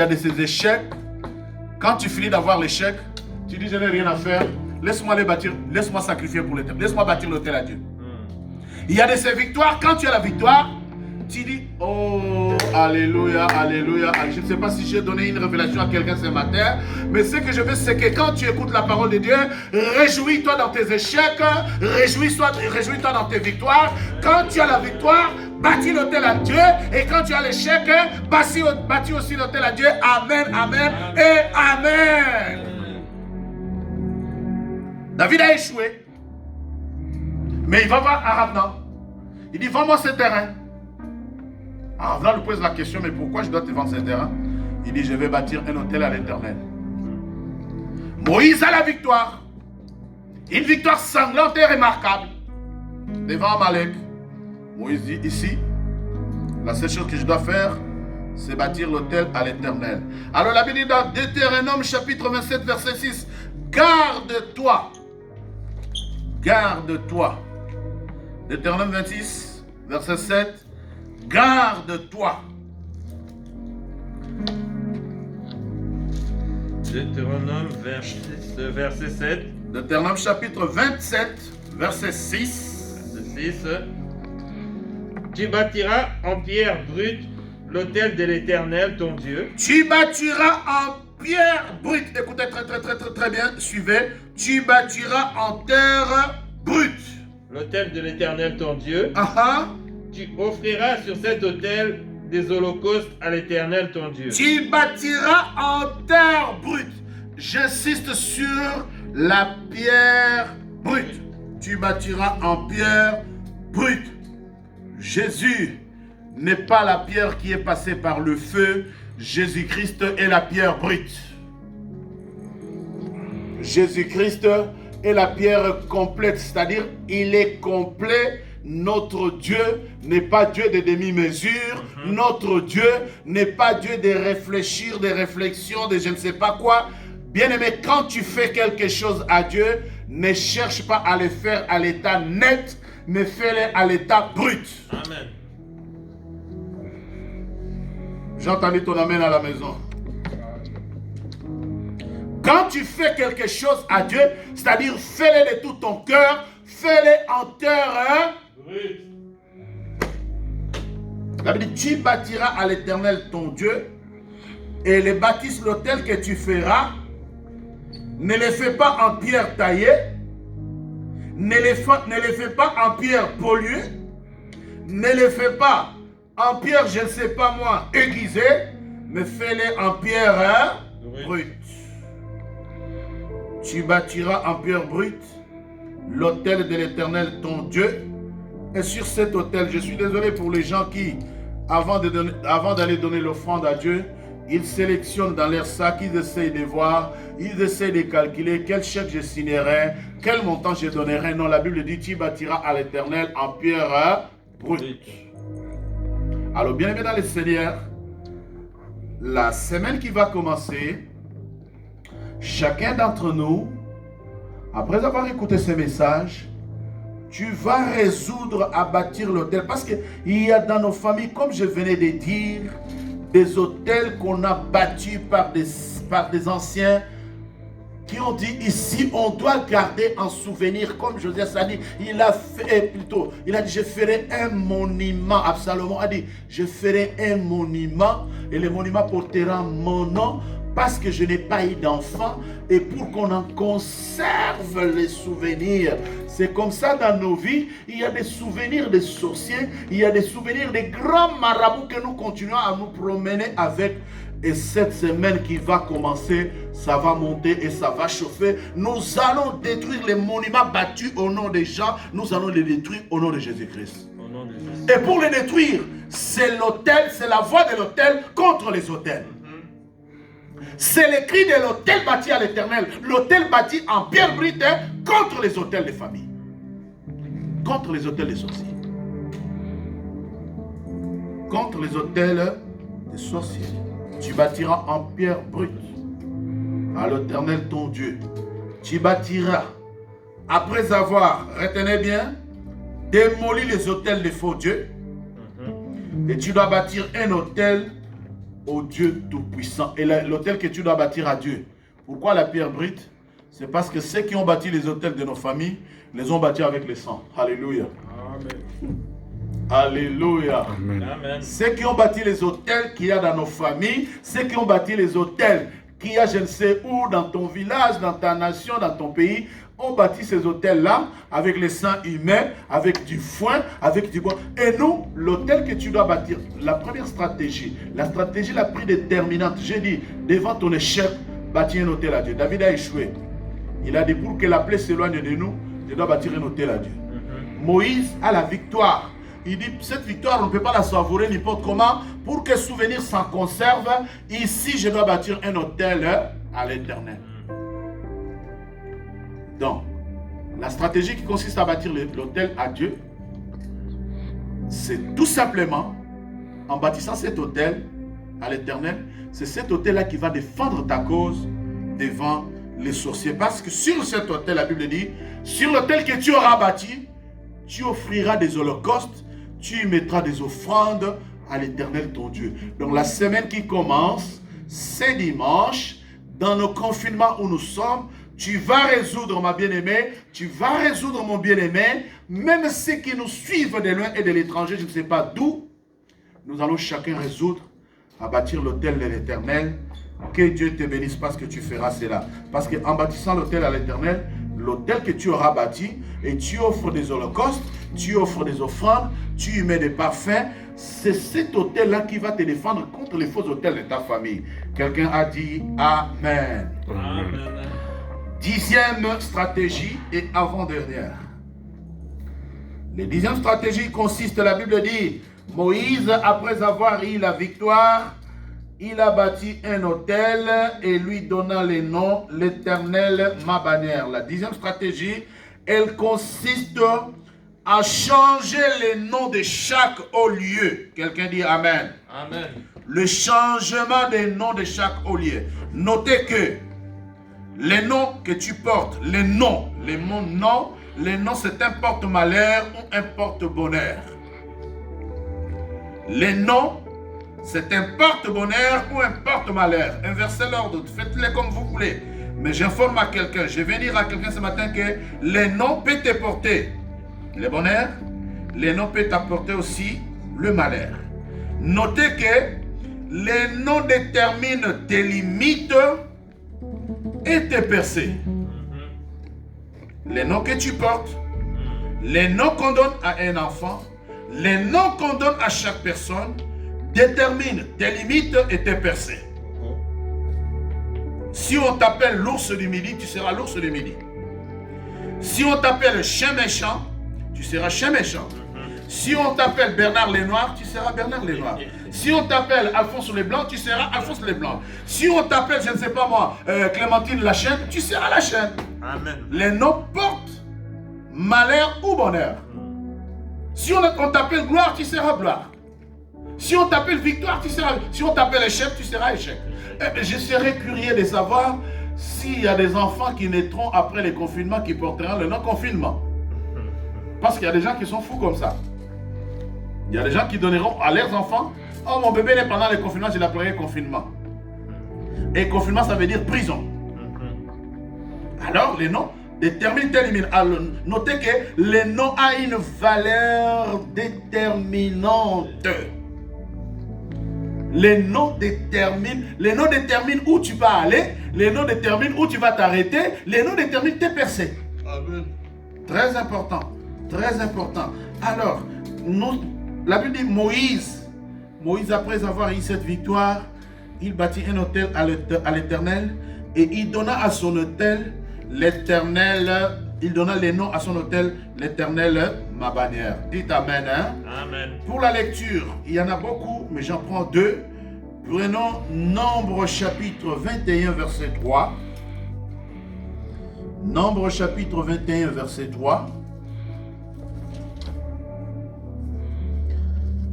A: a de ces échecs. Quand tu finis d'avoir l'échec, tu dis je n'ai rien à faire. Laisse-moi les bâtir, laisse-moi sacrifier pour l'Éternel. Laisse-moi bâtir l'autel à Dieu. Il y a de ces victoires. Quand tu as la victoire, tu dis oh alléluia, alléluia. Je ne sais pas si j'ai donné une révélation à quelqu'un ce matin, mais ce que je veux, c'est que quand tu écoutes la parole de Dieu, réjouis-toi dans tes échecs, réjouis-toi dans tes victoires. Quand tu as la victoire, bâtis l'autel à Dieu, et quand tu as l'échec, bâtis aussi l'autel à Dieu. Amen, amen et amen. David a échoué, mais il va voir Aravna. Il dit vends-moi ce terrain. Aravna lui pose la question, mais pourquoi je dois te vendre ce terrain? Il dit je vais bâtir un autel à l'Éternel. Moïse a la victoire, une victoire sanglante et remarquable. devant Amalek. Moïse dit ici, la seule chose que je dois faire, c'est bâtir l'autel à l'Éternel. Alors la Bible dit dans Deutéronome chapitre 27 verset 6, garde-toi. Garde-toi. Deutéronome 26 verset 7, garde-toi.
C: Deutéronome verset 7.
A: Deutéronome chapitre 27 verset 6.
C: Verset 6. Tu bâtiras en pierre brute l'autel de l'Éternel ton Dieu.
A: Tu bâtiras en pierre brute. Écoutez très bien, suivez. Tu bâtiras en terre brute.
C: L'autel de l'Éternel ton Dieu. Tu offriras sur cet autel des holocaustes à l'Éternel ton Dieu.
A: Tu bâtiras en terre brute. J'insiste sur la pierre brute. Tu bâtiras en pierre brute. Jésus n'est pas la pierre qui est passée par le feu. Jésus-Christ est la pierre brute. Jésus-Christ est la pierre complète, c'est-à-dire il est complet. Notre Dieu n'est pas Dieu de demi-mesure. Notre Dieu n'est pas Dieu de réfléchir, des réflexions, de je ne sais pas quoi. Bien-aimé, quand tu fais quelque chose à Dieu, ne cherche pas à le faire à l'état net, mais fais-le à l'état brut.
C: Amen.
A: J'ai entendu ton amen à la maison. Quand tu fais quelque chose à Dieu, c'est-à-dire fais-le de tout ton cœur, fais-le en terre brute. La Bible dit, tu bâtiras à l'Éternel ton Dieu, et les bâtisses l'autel que tu feras, ne les fais pas en pierre taillée, ne les fais pas en pierre polluée, ne les fais pas en pierre, je ne sais pas moi, aiguisée, mais fais-les en pierre brute. Tu bâtiras en pierre brute l'autel de l'Éternel ton Dieu. Et sur cet autel, je suis désolé pour les gens qui, avant d'aller donner l'offrande à Dieu, ils sélectionnent dans leur sac, ils essayent de voir, ils essayent de calculer quel chèque je signerai, quel montant je donnerai. Non, la Bible dit, tu bâtiras à l'Éternel en pierre brute. Alors, bien aimé dans le Seigneur, la semaine qui va commencer, chacun d'entre nous, après avoir écouté ce message, tu vas résoudre à bâtir l'autel. Parce qu'il y a dans nos familles, comme je venais de dire, des autels qu'on a bâtis par des anciens qui ont dit ici, on doit garder en souvenir, comme Joseph a dit, il a dit, je ferai un monument. Absalom a dit, je ferai un monument et le monument portera mon nom parce que je n'ai pas eu d'enfant et pour qu'on en conserve les souvenirs. C'est comme ça dans nos vies, il y a des souvenirs des sorciers, il y a des souvenirs des grands marabouts que nous continuons à nous promener avec. Et cette semaine qui va commencer, ça va monter et ça va chauffer. Nous allons détruire les monuments battus au nom des gens. Nous allons les détruire au nom de Jésus-Christ. Et pour les détruire, c'est l'autel, c'est la voix de l'autel contre les autels. C'est le cri de l'autel bâti à l'Éternel. L'autel bâti en pierre brute contre les autels des familles. Contre les autels des sorciers. Contre les autels des sorciers. Tu bâtiras en pierre brute à l'Éternel ton Dieu. Tu bâtiras, après avoir, retenez bien, démoli les autels des faux dieux. Et tu dois bâtir un autel au Dieu Tout-Puissant. Et l'autel que tu dois bâtir à Dieu. Pourquoi la pierre brute? C'est parce que ceux qui ont bâti les autels de nos familles, les ont bâtis avec le sang. Alléluia. Amen. Alléluia.
B: Amen.
A: Ceux qui ont bâti les hôtels qu'il y a dans nos familles, ceux qui ont bâti les hôtels qu'il y a je ne sais où, dans ton village, dans ta nation, dans ton pays, ont bâti ces hôtels-là avec les sang humains, avec du foin, avec du bois. Et nous, l'hôtel que tu dois bâtir, la première stratégie, la stratégie la plus déterminante, j'ai dit, devant ton échec, bâtir un hôtel à Dieu. David a échoué. Il a dit, pour que la plaie s'éloigne de nous, je dois bâtir un hôtel à Dieu. Moïse a la victoire. Il dit, cette victoire, on ne peut pas la savourer n'importe comment. Pour que souvenir s'en conserve, ici, je dois bâtir un hôtel à l'Éternel. Donc, la stratégie qui consiste à bâtir l'hôtel à Dieu, c'est tout simplement, en bâtissant cet autel à l'Éternel, c'est cet autel-là qui va défendre ta cause devant les sorciers. Parce que sur cet autel, la Bible dit, sur l'autel que tu auras bâti, tu offriras des holocaustes, tu y mettras des offrandes à l'Éternel ton Dieu. Donc la semaine qui commence, c'est dimanche, dans nos confinements où nous sommes, tu vas résoudre, ma bien-aimée, tu vas résoudre, mon bien-aimé, même ceux qui nous suivent de loin et de l'étranger, je ne sais pas d'où, nous allons chacun résoudre à bâtir l'autel de l'Éternel. Que Dieu te bénisse parce que tu feras cela. Parce qu'en bâtissant l'autel à l'Éternel, l'autel que tu auras bâti, et tu offres des holocaustes, tu offres des offrandes, tu y mets des parfums, c'est cet autel-là qui va te défendre contre les faux autels de ta famille. Quelqu'un a dit Amen.
C: Amen.
A: 10e stratégie et avant-dernière. La 10e stratégie consiste, la Bible dit, Moïse, après avoir eu la victoire, il a bâti un autel et lui donna les noms, l'Éternel, ma bannière. La 10e stratégie, elle consiste à changer les noms de chaque haut lieu. Quelqu'un dit Amen.
C: Amen.
A: Le changement des noms de chaque haut lieu. Notez que les noms que tu portes, les noms c'est un porte-malheur ou un porte-bonheur. Les noms, c'est un porte-bonheur ou un porte-malheur. Inversez l'ordre, faites-les comme vous voulez. Mais j'informe à quelqu'un, je vais dire à quelqu'un ce matin que les noms peuvent te porter le bonheur, les noms peuvent t'apporter aussi le malheur. Notez que les noms déterminent tes limites et tes percées. Les noms que tu portes, les noms qu'on donne à un enfant, les noms qu'on donne à chaque personne déterminent tes limites et tes percées. Si on t'appelle l'ours du midi, tu seras l'ours du midi. Si on t'appelle chien méchant, tu seras chien méchant. Si on t'appelle Bernard Lenoir, tu seras Bernard Lenoir. Si on t'appelle Alphonse Leblanc, tu seras Alphonse Leblanc. Si on t'appelle, je ne sais pas moi, Clémentine la Chaîne, tu seras la Chaîne.
C: Amen.
A: Les noms portent malheur ou bonheur. Si on t'appelle gloire, tu seras gloire. Si on t'appelle victoire, tu seras. Si on t'appelle échec, tu seras échec. Je serais curieux de savoir s'il y a des enfants qui naîtront après les confinements qui porteront le nom confinement. Parce qu'il y a des gens qui sont fous comme ça. Il y a des gens qui donneront à leurs enfants, oh mon bébé est pendant le confinement, je l'appellerai confinement. Et confinement, ça veut dire prison. Alors les noms déterminent tes limites. Alors, notez que les noms ont une valeur déterminante. Les noms déterminent où tu vas aller, les noms déterminent où tu vas t'arrêter, les noms déterminent tes percées.
C: Amen.
A: Très important, très important. Alors, la Bible dit Moïse, après avoir eu cette victoire, il bâtit un autel à l'Éternel et il donna à son autel l'Éternel, il donna les noms à son autel, l'Éternel, ma bannière. Dites Amen. Hein?
C: Amen.
A: Pour la lecture, il y en a beaucoup, mais j'en prends deux. Prenons Nombre chapitre 21, verset 3. Nombre chapitre 21, verset 3.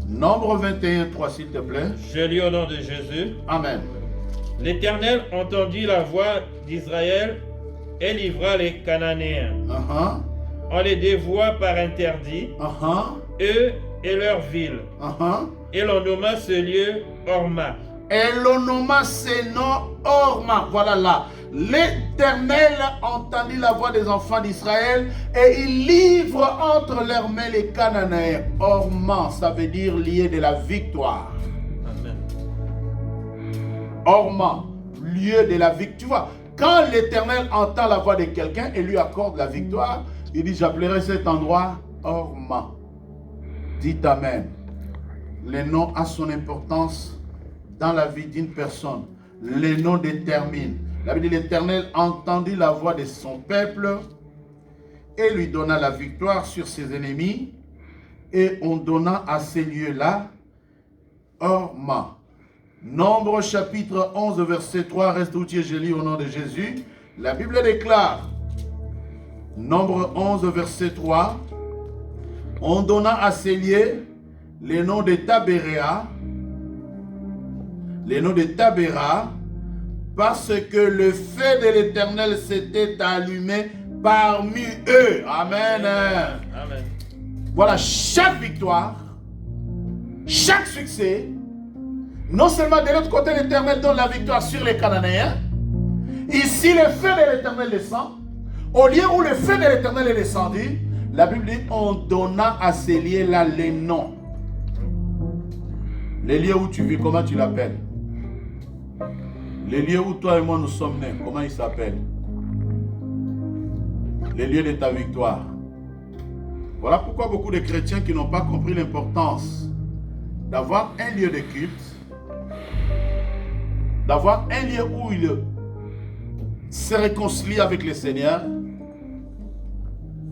A: Nombre 21, 3, s'il te plaît.
C: Je lis au nom de Jésus.
A: Amen.
C: L'Éternel entendit la voix d'Israël et livra les Cananéens. On les dévoua par interdit, eux et leurs villes. Et l'on nomma ce lieu Horma.
A: Et l'on nomma ce nom Horma. Voilà là. L'Éternel entendit la voix des enfants d'Israël et il livre entre leurs mains les Cananéens. Horma, ça veut dire lieu de la victoire.
C: Amen.
A: Horma, lieu de la victoire. Quand l'Éternel entend la voix de quelqu'un et lui accorde la victoire, il dit, j'appellerai cet endroit Horma. Dites Amen. Les noms ont son importance dans la vie d'une personne. Les noms déterminent. La Bible dit, l'Éternel entendit la voix de son peuple et lui donna la victoire sur ses ennemis. Et on donna à ces lieux-là Horma. Nombre chapitre 11, verset 3, reste où je lis au nom de Jésus. La Bible déclare, Nombre 11, verset 3, on donna à ces lieux les noms de Tabéra, parce que le feu de l'Éternel s'était allumé parmi eux. Amen.
C: Amen.
A: Voilà, chaque victoire, chaque succès, non seulement de l'autre côté, l'Éternel donne la victoire sur les Cananéens. Ici, le feu de l'Éternel descend. Au lieu où le feu de l'Éternel est descendu, la Bible dit, on donna à ces lieux-là les noms. Les lieux où tu vis, comment tu l'appelles? Les lieux où toi et moi nous sommes nés, comment ils s'appellent? Les lieux de ta victoire. Voilà pourquoi beaucoup de chrétiens qui n'ont pas compris l'importance d'avoir un lieu de culte, d'avoir un lieu où ils se réconcilient avec le Seigneur,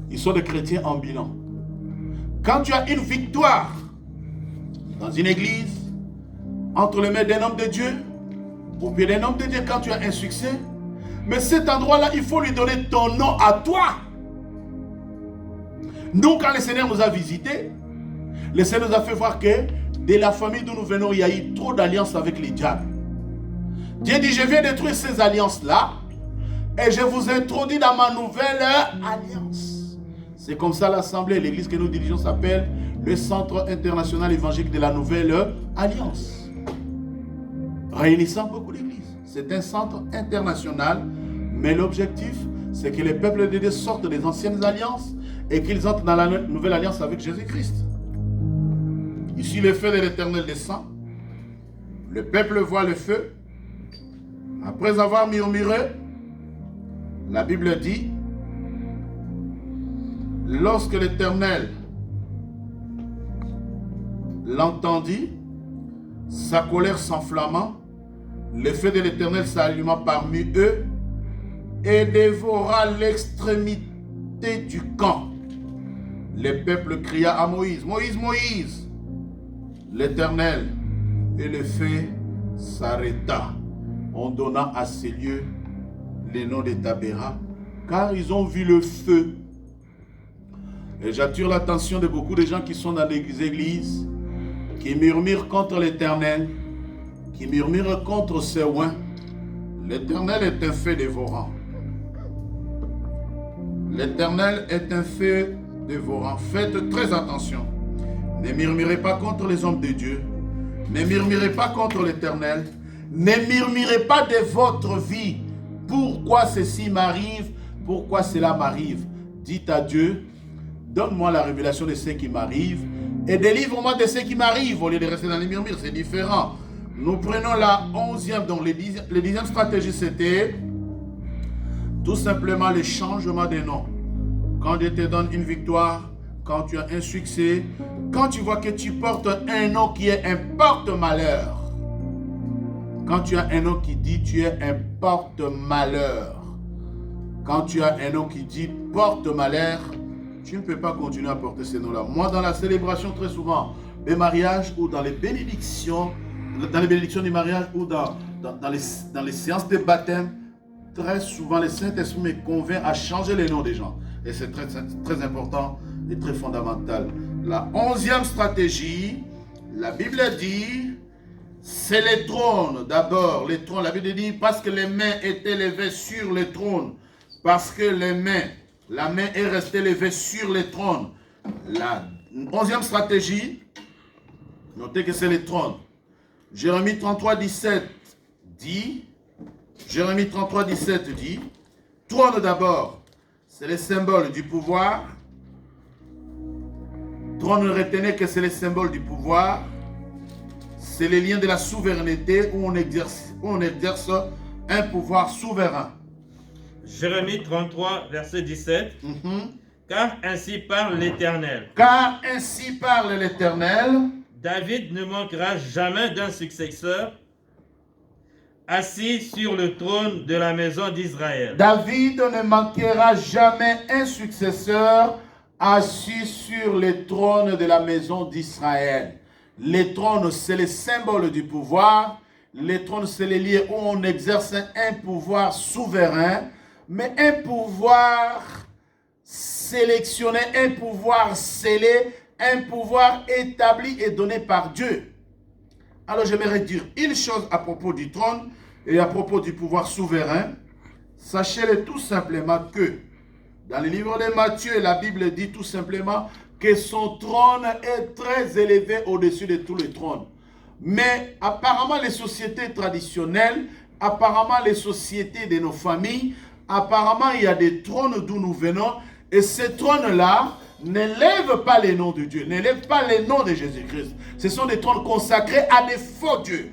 A: ils sont des chrétiens en bilan. Quand tu as une victoire dans une église, entre les mains d'un homme de Dieu, au pied d'un homme de Dieu, quand tu as un succès, mais cet endroit-là, il faut lui donner ton nom à toi. Nous, quand le Seigneur nous a visités, le Seigneur nous a fait voir que de la famille d'où nous venons, il y a eu trop d'alliances avec les diables. Dieu dit, je viens détruire ces alliances-là et je vous introduis dans ma nouvelle alliance. C'est comme ça l'assemblée, l'église que nous dirigeons s'appelle le Centre international évangélique de la nouvelle alliance. Réunissant beaucoup d'églises. C'est un centre international, mais l'objectif, c'est que les peuples de Dieu sortent des anciennes alliances et qu'ils entrent dans la nouvelle alliance avec Jésus-Christ. Ici, le feu de l'Éternel descend. Le peuple voit le feu. Après avoir murmuré, la Bible dit, lorsque l'Éternel l'entendit, sa colère s'enflamma, le feu de l'Éternel s'alluma parmi eux et dévora l'extrémité du camp. Le peuple cria à Moïse, Moïse, Moïse. L'Éternel et le feu s'arrêta. On donna à ces lieux les noms de Tabéra, car ils ont vu le feu. Et j'attire l'attention de beaucoup de gens qui sont dans les églises, qui murmurent contre l'Éternel, qui murmurent contre ses oints. L'Éternel est un feu dévorant. L'Éternel est un feu dévorant. Faites très attention. Ne murmurez pas contre les hommes de Dieu. Ne murmurez pas contre l'Éternel. Ne murmurez pas de votre vie. Pourquoi ceci m'arrive? Pourquoi cela m'arrive? Dites à Dieu, donne-moi la révélation de ce qui m'arrive et délivre-moi de ce qui m'arrive. Au lieu de rester dans les murmures, c'est différent. Nous prenons la 11e, donc les 10e stratégie, c'était tout simplement le changement des noms. Quand Dieu te donne une victoire, quand tu as un succès, quand tu vois que tu portes un nom qui est un porte-malheur, quand tu as un nom qui dit tu es un porte-malheur, quand tu as un nom qui dit porte-malheur, tu ne peux pas continuer à porter ces noms-là. Moi, dans la célébration, très souvent, des mariages ou dans les bénédictions du mariage ou dans les séances de baptême, très souvent, le Saint-Esprit me convainc à changer les noms des gens. Et c'est très, très important et très fondamental. La 11e stratégie, la Bible dit, c'est les trônes. D'abord, les trônes. La Bible dit, parce que les mains étaient levées sur les trônes. Parce que la main est restée levée sur les trônes. La 11e stratégie, notez que c'est les trônes. Jérémie 33, 17 dit, Jérémie 33, 17 dit, trône d'abord, c'est le symbole du pouvoir. Trône, retenez que c'est le symbole du pouvoir. C'est le lien de la souveraineté où on exerce un pouvoir souverain.
C: Jérémie 33, verset 17. Car ainsi parle l'Éternel.
A: Car ainsi parle l'Éternel.
C: David ne manquera jamais d'un successeur assis sur le trône de la maison d'Israël.
A: David ne manquera jamais un successeur assis sur le trône de la maison d'Israël. Les trônes, c'est le symbole du pouvoir. Les trônes, c'est les lieux où on exerce un pouvoir souverain, mais un pouvoir sélectionné, un pouvoir scellé un pouvoir établi et donné par Dieu. Alors j'aimerais dire une chose à propos du trône et à propos du pouvoir souverain. Sachez-le tout simplement que dans le livre de Matthieu, la Bible dit tout simplement que son trône est très élevé au-dessus de tous les trônes. Mais apparemment les sociétés traditionnelles, apparemment les sociétés de nos familles, apparemment il y a des trônes d'où nous venons et ces trônes-là n'élèvent pas les noms de Dieu, n'élèvent pas les noms de Jésus-Christ. Ce sont des trônes consacrés à des faux dieux.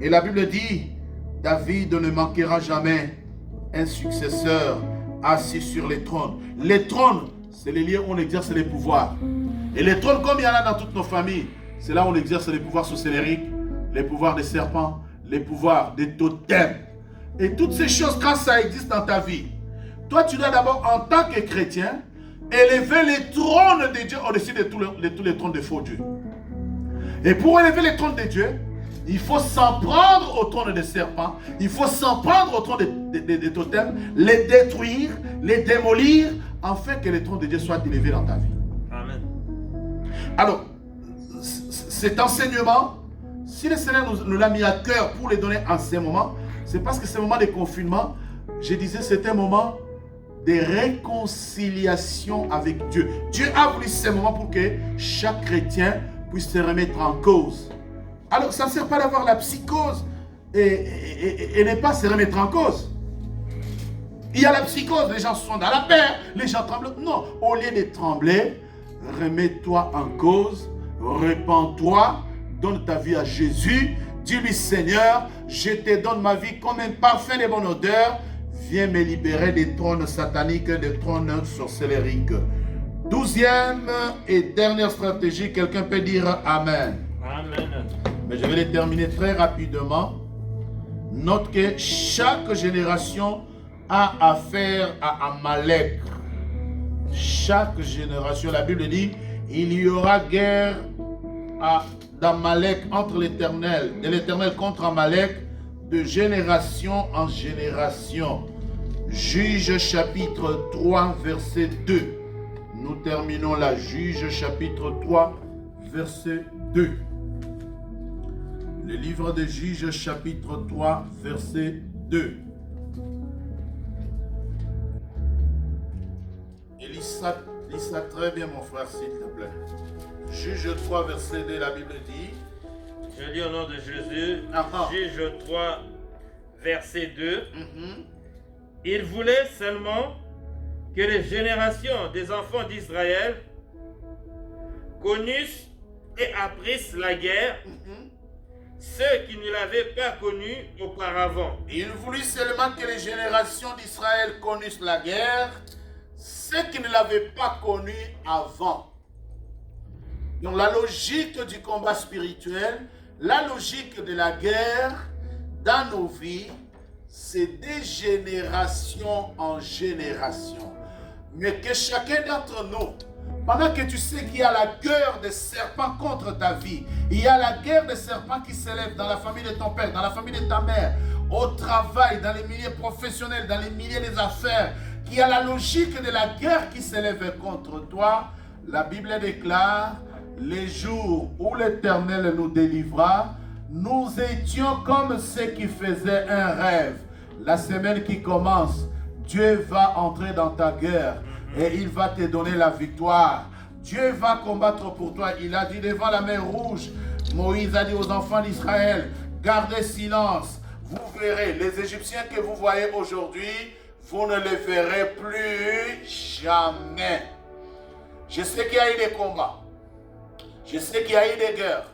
A: Et la Bible dit, David ne manquera jamais un successeur assis sur les trônes. Les trônes, c'est les lieux où on exerce les pouvoirs. Et les trônes, comme il y en a dans toutes nos familles, c'est là où on exerce les pouvoirs sorcériques, les pouvoirs des serpents, les pouvoirs des totems. Et toutes ces choses, quand ça existe dans ta vie, toi tu dois d'abord, en tant que chrétien, élever les trônes de Dieu au-dessus de tous les trônes de faux dieux. Et pour élever les trônes de Dieu, il faut s'en prendre au trône des serpents, il faut s'en prendre au trône des totems, les détruire, les démolir, afin que les trônes de Dieu soient élevés dans ta vie.
C: Amen.
A: Alors, cet enseignement, si le Seigneur nous l'a mis à cœur pour les donner en ces moments, c'est parce que ces moments de confinement, je disais, c'est un moment de réconciliation avec Dieu. Dieu a voulu ces moments pour que chaque chrétien puisse se remettre en cause. Alors, ça ne sert pas d'avoir la psychose et ne pas se remettre en cause. Il y a la psychose, les gens sont dans la peur, les gens tremblent. Non, au lieu de trembler, remets-toi en cause, répands-toi, donne ta vie à Jésus. Dis-lui, Seigneur, je te donne ma vie comme un parfum de bonne odeur. Viens me libérer des trônes sataniques, des trônes sorcellériques. 12e et dernière stratégie, quelqu'un peut dire Amen.
C: Amen.
A: Mais je vais les terminer très rapidement. Note que chaque génération a affaire à Amalek. Chaque génération, la Bible dit, il y aura guerre d'Amalek entre l'Éternel, de l'Éternel contre Amalek, de génération en génération. Juge chapitre 3, verset 2. Nous terminons là. Juge chapitre 3, verset 2. Le livre de Juge chapitre 3, verset 2. Et lis ça très bien, mon frère, s'il te plaît. Juge 3, verset 2, la Bible dit.
C: Je lis au nom de Jésus.
A: Ah.
C: Juge 3, verset 2. Il voulait seulement que les générations des enfants d'Israël connissent et apprissent la guerre, ceux qui ne l'avaient pas connue auparavant.
A: Il voulut seulement que les générations d'Israël connissent la guerre, ceux qui ne l'avaient pas connue avant. Donc la logique du combat spirituel, la logique de la guerre dans nos vies, c'est de génération en génération. Mais que chacun d'entre nous, pendant que tu sais qu'il y a la guerre des serpents contre ta vie, il y a la guerre des serpents qui s'élève dans la famille de ton père, dans la famille de ta mère, au travail, dans les milieux professionnels, dans les milieux des affaires, qu'il y a la logique de la guerre qui s'élève contre toi, la Bible déclare, les jours où l'Éternel nous délivra, nous étions comme ceux qui faisaient un rêve. La semaine qui commence, Dieu va entrer dans ta guerre et il va te donner la victoire. Dieu va combattre pour toi. Il a dit devant la mer Rouge, Moïse a dit aux enfants d'Israël, gardez silence. Vous verrez, les Égyptiens que vous voyez aujourd'hui, vous ne les verrez plus jamais. Je sais qu'il y a eu des combats. Je sais qu'il y a eu des guerres.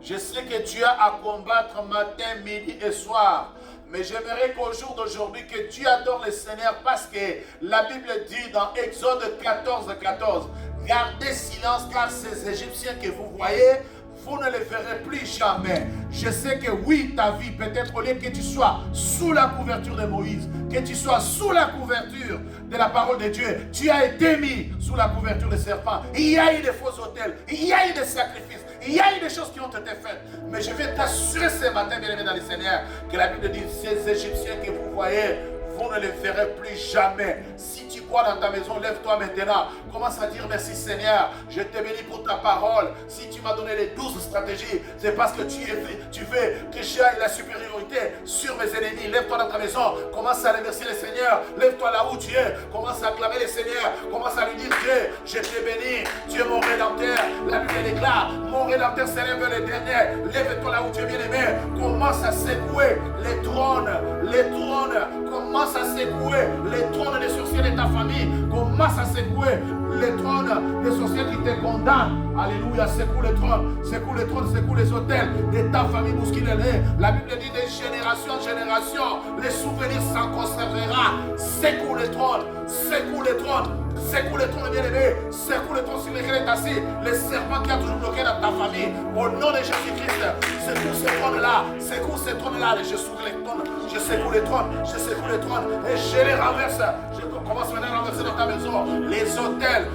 A: Je sais que tu as à combattre matin, midi et soir. Mais j'aimerais qu'au jour d'aujourd'hui, que tu adores le Seigneur parce que la Bible dit dans Exode 14, 14, gardez silence car ces Égyptiens que vous voyez, vous ne les verrez plus jamais. Je sais que oui, ta vie peut-être au lieu que tu sois sous la couverture de Moïse, que tu sois sous la couverture de la parole de Dieu, tu as été mis sous la couverture des serpents. Il y a eu des faux autels, il y a eu des sacrifices, il y a eu des choses qui ont été faites. Mais je vais t'assurer ce matin, bien aimé dans le Seigneur, que la Bible dit, ces Égyptiens que vous voyez, vous ne les verrez plus jamais. Si tu crois dans ta maison, lève-toi maintenant. Commence à dire merci Seigneur. Je te bénis pour ta parole. Si tu m'as donné les 12 stratégies, c'est parce que tu veux que j'aille la supériorité sur mes ennemis. Lève-toi dans ta maison. Commence à remercier le Seigneur. Lève-toi là où tu es. Commence à acclamer le Seigneur. Commence à lui dire Dieu, je te bénis. Tu es mon rédempteur. La Bible déclare, mon rédempteur s'élève le dernier. Lève-toi là où tu es bien aimé. Commence à secouer les trônes. Les trônes. Commence à secouer les trônes des sorciers de ta famille. Commence à secouer les trônes des sorciers qui te condamnent. Alléluia, secoue les trônes, secoue les trônes, secoue les hôtels de ta famille bousculée. La Bible dit de génération en génération, les souvenirs s'en conservera. Secoue les trônes, secoue les trônes. Secoue les trônes bien-aimés, secoue les trônes sur lesquels est assis, les serpents qui a toujours bloqué dans ta famille. Au nom de Jésus-Christ, secoue ces trônes-là, secoue ces trônes-là, je secoue les trônes, je secoue les trônes, je secoue les trônes, et je les renverse. Je commence maintenant à renverser dans ta maison les hôtels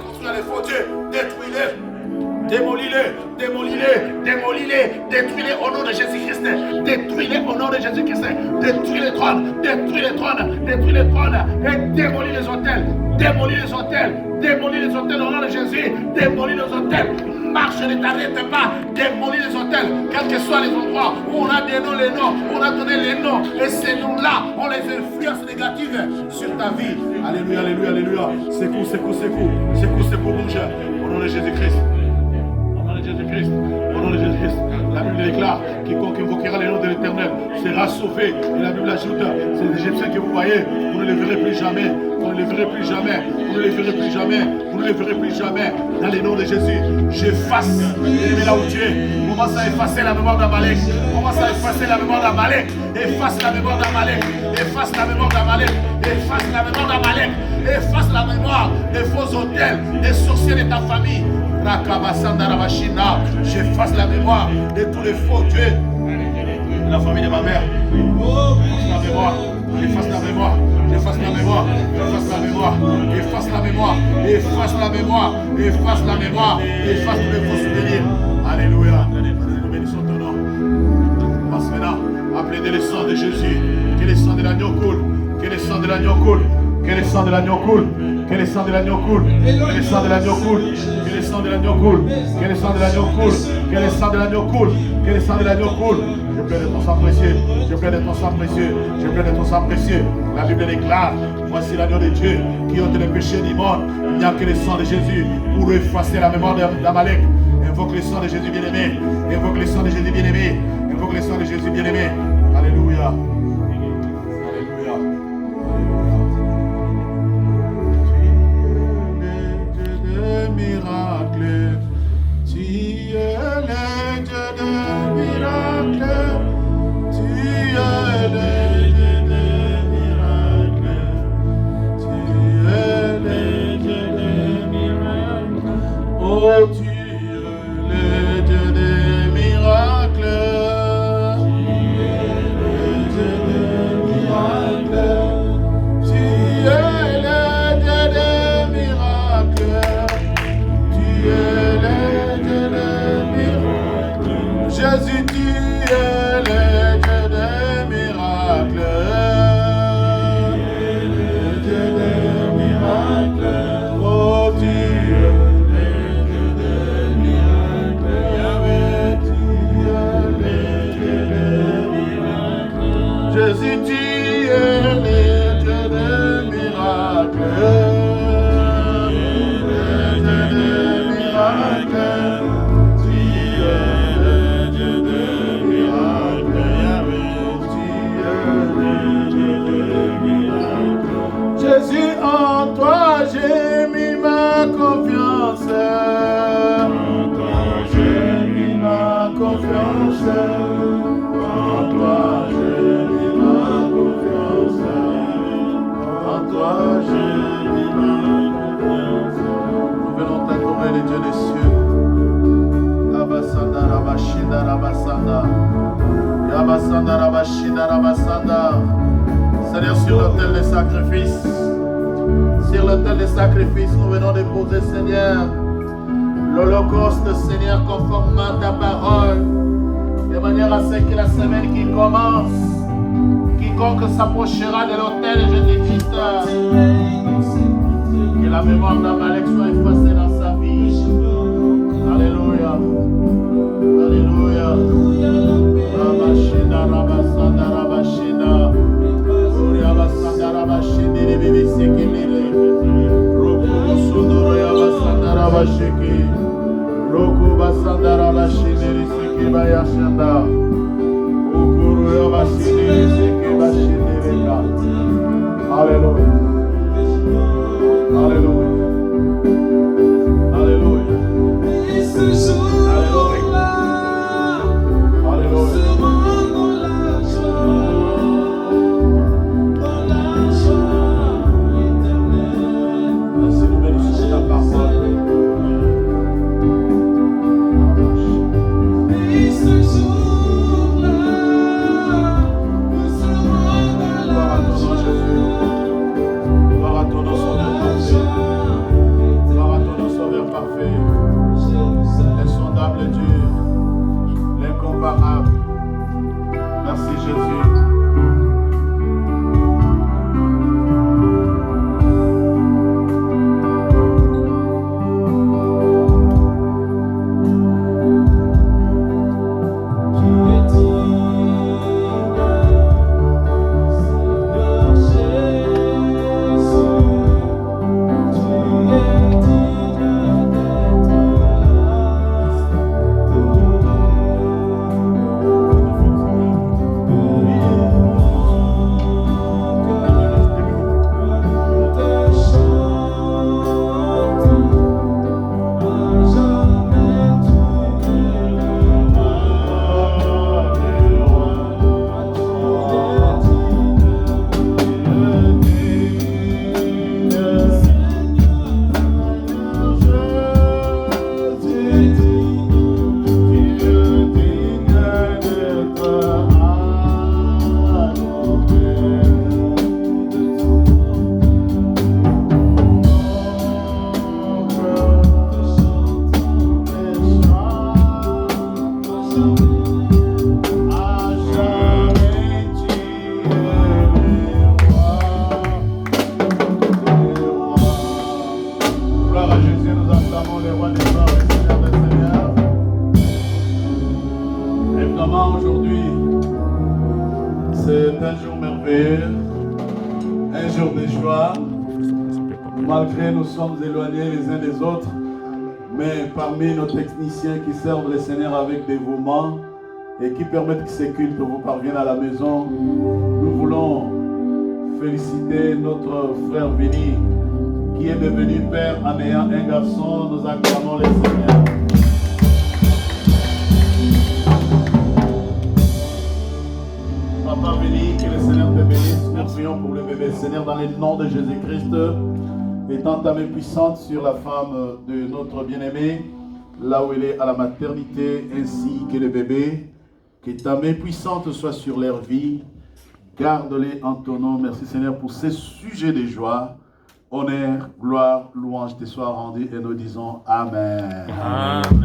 A: construits à les faux dieux, détruis-les. Démolis-les, démolis-les, démolis-les, détruis-les au nom de Jésus-Christ, détruis-les au nom de Jésus-Christ, détruis les trônes, détruis les trônes, détruis les trônes, et démolis les hôtels, démolis les hôtels, démolis les hôtels au nom de Jésus, démolis les hôtels, marche, ne t'arrête pas, démolis les hôtels, quels que soient les endroits où on a des noms, les noms, on a donné les noms, et ces noms-là ont les influences négatives sur ta vie. Alléluia, alléluia, alléluia, secoue, secoue, secoue, secoue, secoue, bouge, au nom de Jésus-Christ. Jésus-Christ, au nom de Jésus-Christ, la Bible déclare quiconque invoquera les noms de l'Éternel sera sauvé. Et la Bible ajoute, ces Égyptiens que vous voyez, vous ne les verrez plus jamais, vous ne les verrez plus jamais, vous ne les verrez plus jamais, vous ne les verrez plus jamais. Dans les noms de Jésus, j'efface, et là où tu es, commence à effacer la mémoire d'Amalek, commence à effacer la mémoire d'Amalek, efface la mémoire d'Amalek, efface la mémoire d'Amalek, efface la mémoire d'Amalek, efface la mémoire des faux autels, des sorciers de ta famille. J'efface la mémoire de tous les faux dieux de la famille de ma mère. Efface la mémoire, efface la mémoire, efface la mémoire, efface la mémoire, efface la mémoire, efface la mémoire, efface tous les faux souvenirs. Alléluia. Nous bénissons ton nom. Passe maintenant à plaider le sang de Jésus. Que le sang de l'agneau coule, que le sang de l'agneau coule, que le sang de l'agneau coule, que le sang de l'agneau coule, que le sang de l'agneau coule, que le sang de l'agneau coule, que le sang de l'agneau coule, que le sang de l'agneau coule, que le sang de l'agneau coule. Je plaide de ton sang précieux, je plaide de ton sang précieux, je plaide de ton sang précieux. La Bible déclare, voici l'agneau de Dieu qui ôte les péchés du monde. Il n'y a que le sang de Jésus pour effacer la mémoire d'Amalek. Invoque le sang de Jésus bien-aimé, invoque le sang de Jésus bien-aimé, invoque le sang de Jésus bien-aimé. Alléluia. Miracle, tu es le Dieu de miracle, tu es le Dieu de miracle, tu es le Dieu de miracle, oh tu es le Dieu de miracle, tu es le Dieu de miracle, tu es le Dieu de miracle. Jésus, tu es le Dieu des miracles. Le Dieu des miracles. Oh, tu es le Dieu des miracles. Yahweh, tu es le Dieu des miracles. Jésus, tu es le Dieu des miracles. Jésus, en toi j'ai mis ma confiance. En toi j'ai mis ma confiance. En toi j'ai mis ma confiance. En toi j'ai mis ma confiance. Nous venons t'adorer les dieux des cieux. Abasanda, Rabashida, Rabasanda. Yabasanda, Rabashida, Rabasanda. Seigneur, sur l'autel des sacrifices, sur l'autel des sacrifices, nous venons déposer, Seigneur, l'holocauste, Seigneur, conformément à ta parole, de manière à ce que la semaine qui commence, quiconque s'approchera de l'autel, Jésus-Christ, la mémoire d'Amalek soit effacée dans sa vie. Alléluia. Alléluia. Rabashina, Rabasanda, Rabashina. Rabasanda, Rabashina, Bébé Sekele. Roku Sodoro, Rabasanda, Rabashiki. Roku Basanda, Rabashina, Seke Bayashanda. Ukuru, Rabashina, Seke Bashina, Reka. Alléluia. Alléluia. Alléluia. Merci, nous bénissons ta parole. Gloire à ton nom, Jésus. Gloire à ton nom, Sauveur parfait. Gloire à ton nom, Sauveur parfait. Insondable Dieu, l'incomparable. Merci Jésus. Gloire à Jésus, nous acclamons le roi des rois, le Seigneur des seigneurs. Et vraiment aujourd'hui, c'est un jour merveilleux, un jour de joie. Malgré nous sommes éloignés les uns des autres, mais parmi nos techniciens qui servent le Seigneur avec dévouement et qui permettent que ces cultes vous parviennent à la maison, nous voulons féliciter notre frère Vini qui est devenu père en ayant un garçon. Nous acclamons le Seigneur. Papa Vini, que le Seigneur te bénisse. Nous prions pour le bébé. Seigneur, dans le nom de Jésus-Christ, étends ta main puissante sur la femme de notre bien-aimé, là où elle est à la maternité, ainsi que le bébé. Que ta main puissante soit sur leur vie. Garde-les en ton nom. Merci Seigneur pour ces sujets de joie. Honneur, gloire, louange te soit rendu et nous disons Amen.
B: Amen.